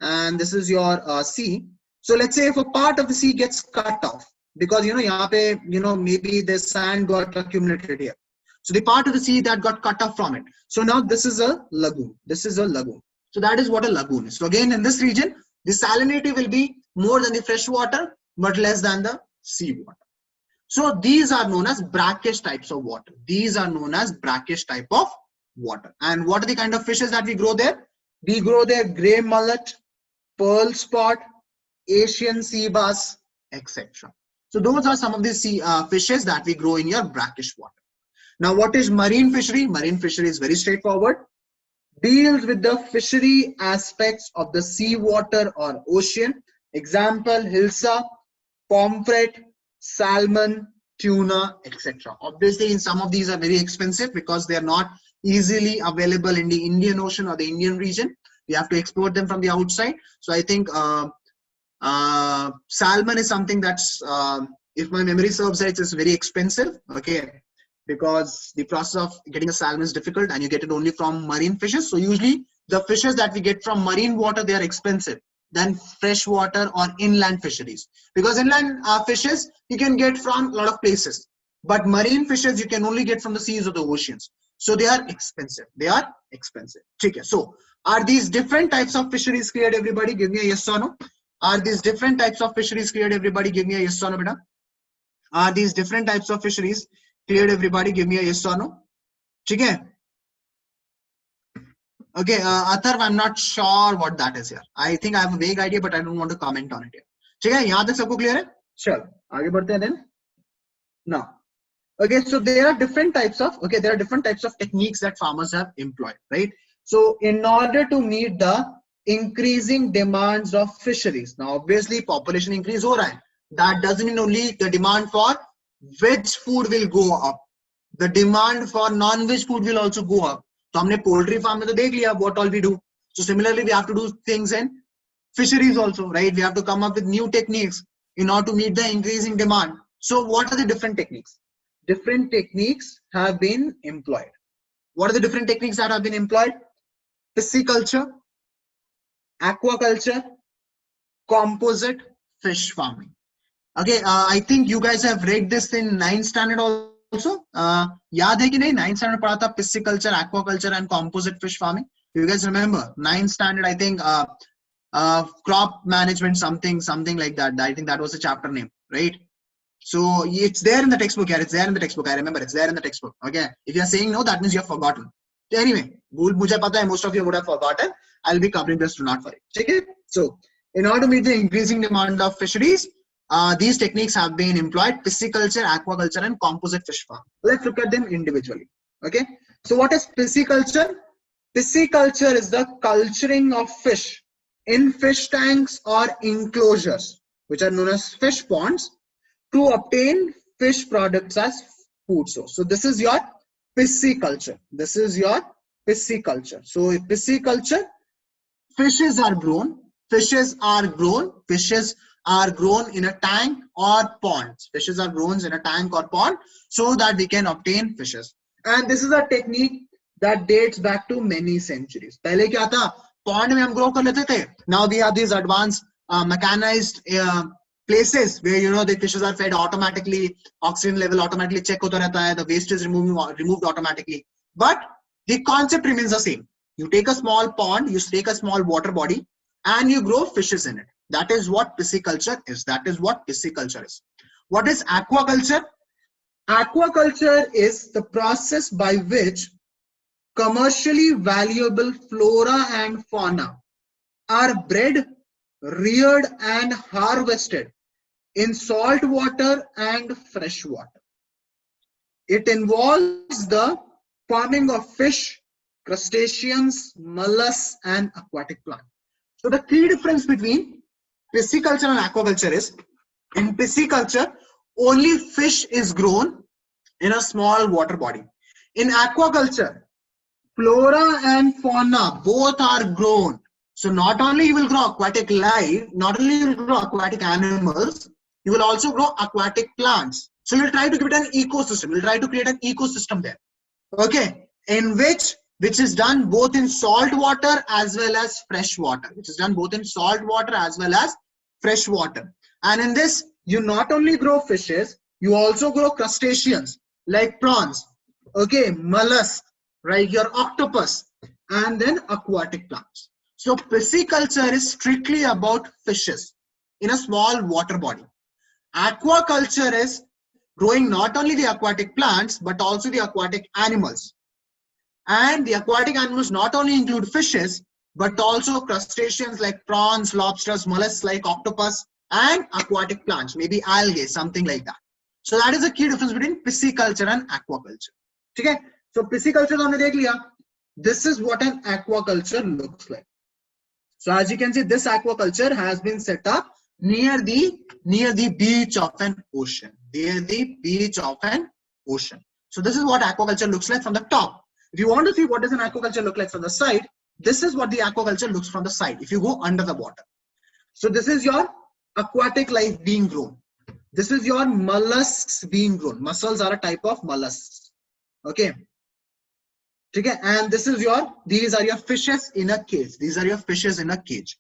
and this is your sea. So let's say if a part of the sea gets cut off, because यहाँ पे maybe the sand got accumulated here. So the part of the sea that got cut off from it. So now this is a lagoon. So that is what a lagoon is. So again, in this region, the salinity will be more than the fresh water, but less than the sea water. So these are known as brackish types of water. And what are the kind of fishes that we grow there? We grow there gray mullet, pearl spot, Asian sea bass, etc. So those are some of the fishes that we grow in your brackish water. Now, what is marine fishery? Marine fishery is very straightforward. Deals with the fishery aspects of the sea water or ocean. Example: hilsa, pomfret, salmon, tuna, etc. Obviously, some of these are very expensive because they are not easily available in the Indian Ocean or the Indian region. We have to export them from the outside. So I think salmon is something that's, if my memory serves right, it's very expensive. Okay, because the process of getting a salmon is difficult and you get it only from marine fishes. So usually the fishes that we get from marine water, they are expensive. than freshwater or inland fisheries, because inland fishes you can get from a lot of places, but marine fishes you can only get from the seas or the oceans. So they are expensive. They are expensive. Okay. So are these different types of fisheries cleared? Everybody give me a yes or no. Are these different types of fisheries cleared? Everybody give me a yes or no, beta. Are these different types of fisheries cleared? Everybody give me a yes or no. Okay. Okay, Atharv, I'm not sure what that is here. I think I have a vague idea, but I don't want to comment on it here. ठीक है, यहाँ तक सबको clear है? चल, आगे बढ़ते हैं then. Now, okay, so there are different types of techniques that farmers have employed, right? So in order to meet the increasing demands of fisheries, now obviously population increase हो रहा है. That doesn't mean only the demand for veg food will go up. The demand for non-veg food will also go up. तो हमने poultry farm में तो देख लिया what all we do. So similarly we have to do things in fisheries also, right? We have to come up with new techniques in order to meet the increasing demand. So what are the different techniques? Different techniques have been employed. What are the different techniques that have been employed? Pisciculture, aquaculture, composite fish farming. Okay, I think you guys have read this in 9th standard also. याद है कि नहीं? 9th standard पढ़ा था pisciculture, aquaculture and composite fish farming. You guys remember 9th standard? I think crop management, something like that. I think that was the chapter name, right? So it's there in the textbook. Yeah, it's there in the textbook. I remember it's there in the textbook. Okay, if you are saying no, that means you have forgotten. Anyway, मुझे पता है most of you would have forgotten. I'll be covering this, do not worry. Okay, so in order to meet the increasing demand of fisheries, these techniques have been employed: pisciculture, aquaculture, and composite fish farm. Let's look at them individually. Okay, so what is pisciculture? Pisciculture is the culturing of fish in fish tanks or enclosures, which are known as fish ponds, to obtain fish products as food source. So this is your pisciculture. This is your pisciculture. So pisciculture, fishes are grown. Fishes are grown in a tank or pond. Fishes are grown in a tank or pond so that we can obtain fishes. And this is a technique that dates back to many centuries. पहले क्या था? Pond में हम grow कर लेते थे. Now we have these advanced mechanized places where the fishes are fed automatically, oxygen level automatically check होता रहता है, the waste is removed automatically. But the concept remains the same. You take a small pond, you take a small water body, and you grow fishes in it. That is what pisciculture is. That is what pisciculture is. What is aquaculture? Aquaculture is the process by which commercially valuable flora and fauna are bred, reared, and harvested in salt water and fresh water. It involves the farming of fish, crustaceans, mollusks, and aquatic plants. So the key difference between pisciculture and aquaculture is, in pisciculture, only fish is grown in a small water body. In aquaculture, flora and fauna both are grown. So not only you will grow aquatic life, not only you will grow aquatic animals, you will also grow aquatic plants. So you'll try to give it an ecosystem. You'll try to create an ecosystem there. Okay, in which is done both in salt water as well as fresh water. Which is done both in salt water as well as fresh water. And in this, you not only grow fishes, you also grow crustaceans like prawns. Okay, mollusks, right? Your octopus, and then aquatic plants. So pisciculture is strictly about fishes in a small water body. Aquaculture is growing not only the aquatic plants but also the aquatic animals. And the aquatic animals not only include fishes but also crustaceans like prawns, lobsters, mollusks like octopus, and aquatic plants, maybe algae, something like that. So that is the key difference between pisciculture and aquaculture. Okay? So pisciculture हमने देख लिया. This is what an aquaculture looks like. So as you can see, this aquaculture has been set up near the beach of an ocean. Near the beach of an ocean. So this is what aquaculture looks like from the top. If you want to see what does an aquaculture look like from the side, this is what the aquaculture looks from the side. If you go under the water. So this is your aquatic life being grown. This is your mollusks being grown. Mussels are a type of mollusks. Okay. Okay. And this is these are your fishes in a cage. These are your fishes in a cage.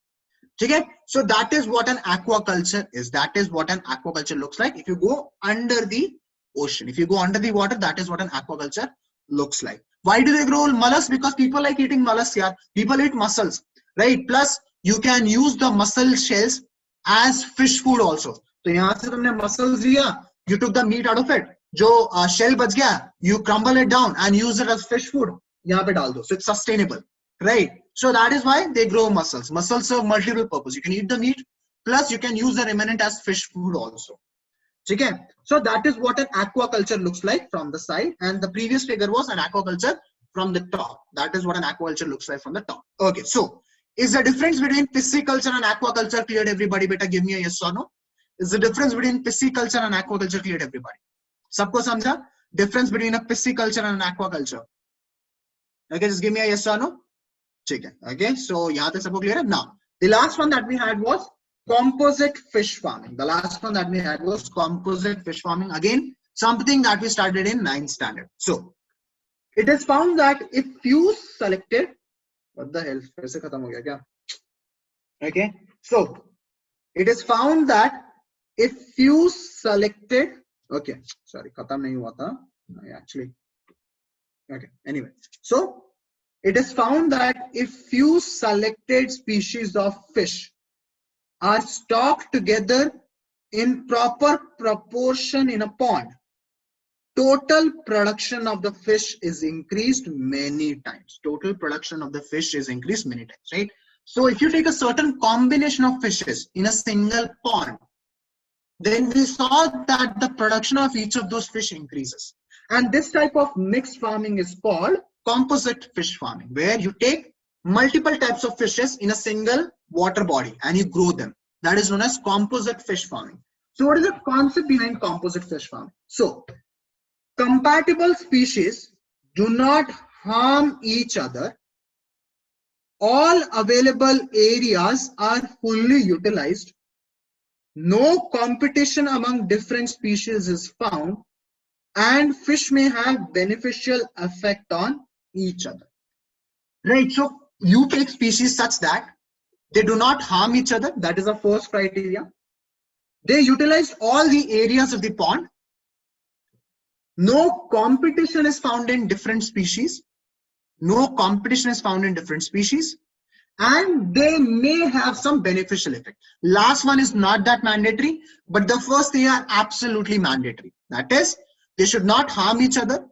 Okay, so that is what an aquaculture is. That is what an aquaculture looks like. If you go under the ocean, if you go under the water, that is what an aquaculture looks like. Why do they grow mollusks? Because people like eating mollusks here. People eat mussels, right? Plus, you can use the mussel shells as fish food also. So यहाँ से तुमने mussels लिया, you took the meat out of it. जो shell बच गया, you crumble it down and use it as fish food. यहाँ पे डाल दो. So it's sustainable, right? So that is why they grow mussels. Mussels serve multiple purposes. You can eat the meat, plus you can use the remnant as fish food also. Okay, so that is what an aquaculture looks like from the side, and the previous figure was an aquaculture from the top. That is what an aquaculture looks like from the top. Okay, so is the difference between pisciculture and aquaculture clear, everybody? Beta, give me a yes or no. Is the difference between pisciculture and aquaculture clear, everybody? Sabko samjha? Difference between a pisciculture and an aquaculture. Okay, just give me a yes or no. Okay, so yahan tak sabko clear hai? Now, the last one that we had was composite fish farming. The last one that we had was composite fish farming. Again, something that we started in 9th standard. So, it is found that if you selected, what the hell? Kaise khatam ho gaya kya? Okay, so it is found that if you selected, okay, sorry, khatam nahi hua tha. Actually, okay. Anyway, so it is found that if few selected species of fish are stocked together in proper proportion in a pond, total production of the fish is increased many times. Total production of the fish is increased many times, right? So if you take a certain combination of fishes in a single pond, then we saw that the production of each of those fish increases. And this type of mixed farming is called composite fish farming, where you take multiple types of fishes in a single water body and you grow them. That is known as composite fish farming. So what is the concept behind composite fish farming? So compatible species do not harm each other. All available areas are fully utilized. No competition among different species is found, and fish may have beneficial effect on each other. Right, so you take species such that they do not harm each other. That is the first criteria. They utilize all the areas of the pond. No competition is found in different species. No competition is found in different species. And they may have some beneficial effect. Last one is not that mandatory, but the first three are absolutely mandatory. That is, they should not harm each other.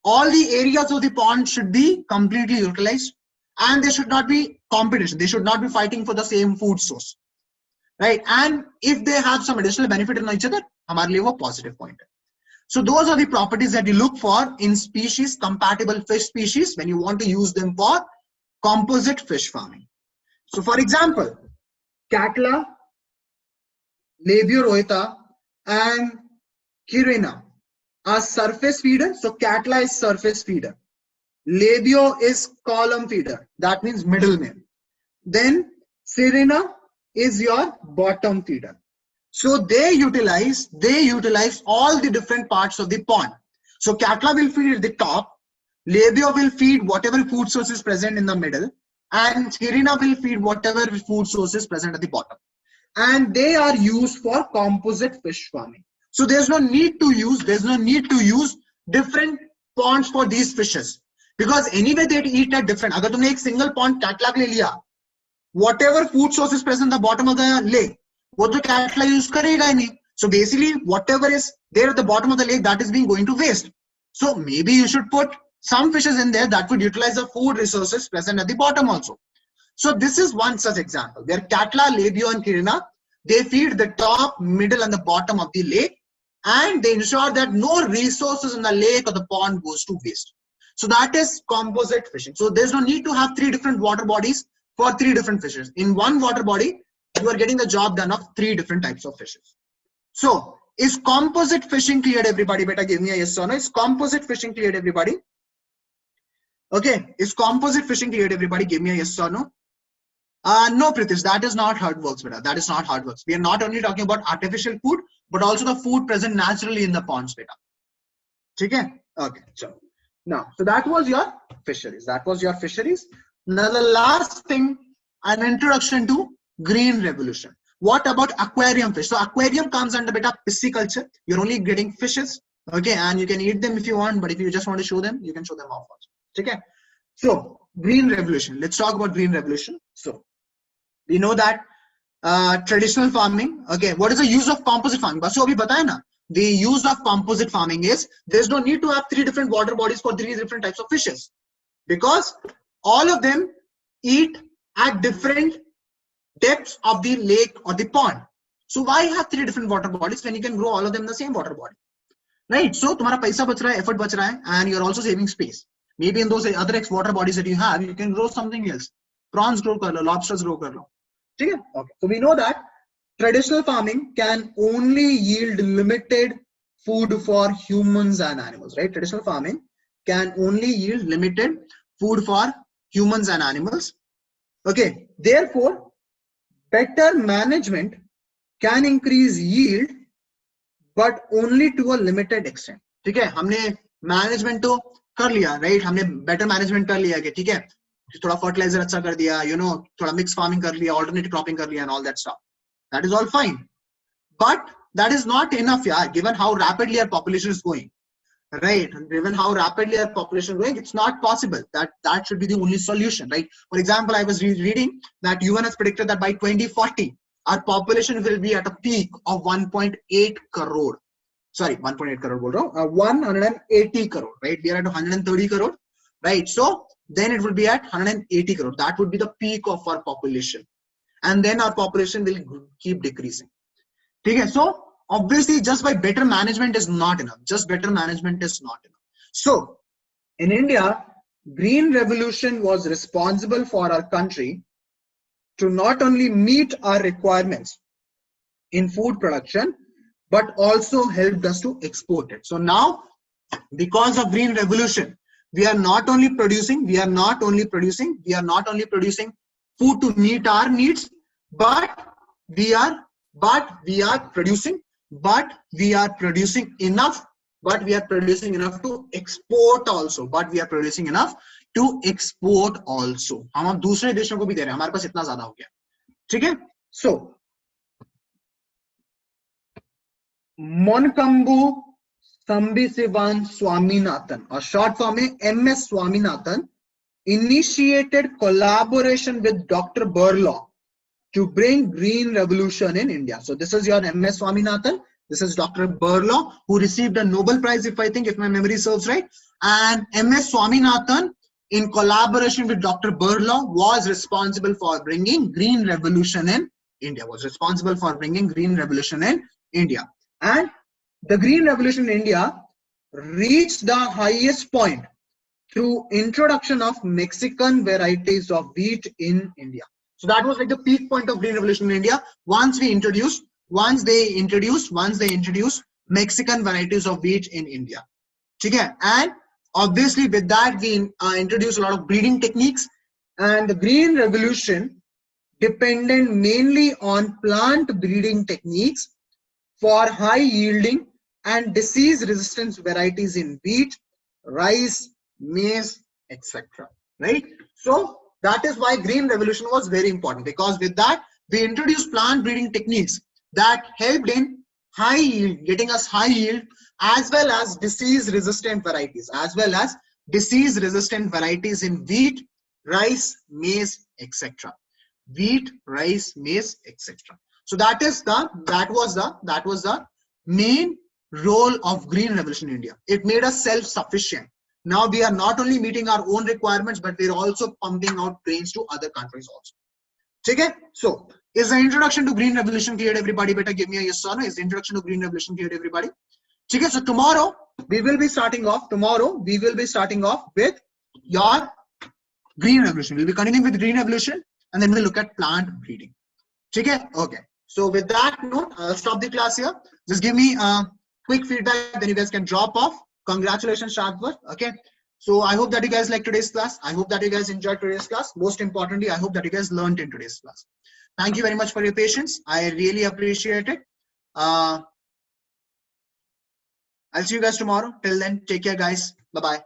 All the areas of the pond should be completely utilized, and there should not be competition. They should not be fighting for the same food source, right? And if they have some additional benefit in each other, hamare liye wo positive point hai. So those are the properties that you look for in species, compatible fish species, when you want to use them for composite fish farming. So for example, Catla, Labiorota, and Quirina are surface feeder. So Catla is surface feeder. Labio is column feeder. That means middleman. Then Sirena is your bottom feeder. So they utilize all the different parts of the pond. So Catla will feed at the top. Labio will feed whatever food source is present in the middle, and Quirina will feed whatever food source is present at the bottom. And they are used for composite fish farming. So there's no need to use different ponds for these fishes, because anyway they eat at different. Agar tumne ek single pond Catla ke liye liya, whatever food source is present at the bottom of the lake, wo to Catla use karega nahi. So basically whatever is there at the bottom of the lake, that is being going to waste. So maybe you should put some fishes in there that would utilize the food resources present at the bottom also. So this is one such example where Catla, Labio, and Quirina, they feed the top, middle, and the bottom of the lake, and they ensure that no resources in the lake or the pond goes to waste. So that is composite fishing. So there's no need to have 3 different water bodies for 3 different fishes. In one water body, you are getting the job done of 3 different types of fishes. So is composite fishing cleared, everybody? Better give me a yes or no. Is composite fishing cleared, everybody? Okay, is composite fishing cleared, everybody? Give me a yes or no. No, Pritish, that is not how it works, beta. That is not how it works. We are not only talking about artificial food, but also the food present naturally in the ponds, beta. Okay, okay. So now, so that was your fisheries. That was your fisheries. Now the last thing, an introduction to green revolution. What about aquarium fish? So aquarium comes under beta pisciculture. You're only getting fishes, okay, and you can eat them if you want, but if you just want to show them, you can show them off also. Okay. So green revolution. Let's talk about green revolution. So we know that traditional farming. Okay, what is the use of composite farming? So abhi bataya na. The use of composite farming is there's no need to have 3 different water bodies for 3 different types of fishes, because all of them eat at different depths of the lake or the pond. So why have 3 different water bodies when you can grow all of them in the same water body, right? So तुम्हारा पैसा बच रहा है, effort बच रहा है, and you're also saving space. Maybe in those other water bodies that you have, you can grow something else. Prawns grow कर लो, lobsters grow कर लो. ठीक है? Okay. So we know that traditional farming can only yield limited food for humans and animals, right? Traditional farming can only yield limited food for humans and animals. Okay. Therefore, better management can increase yield, but only to a limited extent. ठीक है? हमने management तो कर लिया, right? हमने better management कर लिया कि ठीक है, थोड़ा fertilizer अच्छा कर दिया, you know, थोड़ा mixed farming कर लिया, alternate cropping कर लिया, and all that stuff. That is all fine, but that is not enough, yeah. Given how rapidly our population is going, right? Given how rapidly our population is going, it's not possible. That should be the only solution, right? For example, I was reading that UN has predicted that by 2040, our population will be at a peak of 1.8 crore. Sorry, 1.8 crore bol raha hu, 180 crore, right? We are at 130 crore, right? So then it will be at 180 crore. That would be the peak of our population, and then our population will keep decreasing. Okay, so obviously just by better management is not enough. Just better management is not enough. So in India, green revolution was responsible for our country to not only meet our requirements in food production, but also helped us to export it. So now, because of green revolution, we are not only producing food to meet our needs, but we are producing enough to export also. हम अब दूसरे देशों को भी दे रहे हैं, हमारे पास इतना ज्यादा हो गया. ठीक है? So Monkambu Sambisivan Swaminathan, or short form is MS Swaminathan, initiated collaboration with Dr. Burlaw to bring green revolution in India. So this is your MS Swaminathan. This is Dr. Burlaw, who received a Nobel Prize, if my memory serves right. And MS Swaminathan, in collaboration with Dr. Burlaw, was responsible for bringing green revolution in India. And the green revolution in India reached the highest point through introduction of Mexican varieties of wheat in India. So that was like the peak point of green revolution in India. Once they introduced Mexican varieties of wheat in India. Okay? And obviously with that we introduced a lot of breeding techniques, and the green revolution depended mainly on plant breeding techniques for high yielding and disease resistant varieties in wheat, rice, maize, etc. Right? So that is why green revolution was very important, because with that we introduced plant breeding techniques that helped in high yield, getting us high yield, as well as disease resistant varieties, in wheat, rice, maize, etc. So that was the main role of green revolution in India. It made us self-sufficient. Now we are not only meeting our own requirements, but we are also pumping out grains to other countries also. Okay? So is the introduction to green revolution clear, everybody? Better give me a yes or no. Is the introduction to green revolution clear, everybody? Okay, so tomorrow we will be starting off with your green revolution. We'll be continuing with green revolution, and then we'll look at plant breeding. Okay? Okay. So with that note, I'll stop the class here. Just give me quick feedback, then you guys can drop off. Congratulations, Shadwar. Okay. So I hope that you guys like today's class. I hope that you guys enjoyed today's class. Most importantly, I hope that you guys learned in today's class. Thank you very much for your patience. I really appreciate it. I'll see you guys tomorrow. Till then, take care, guys. Bye-bye.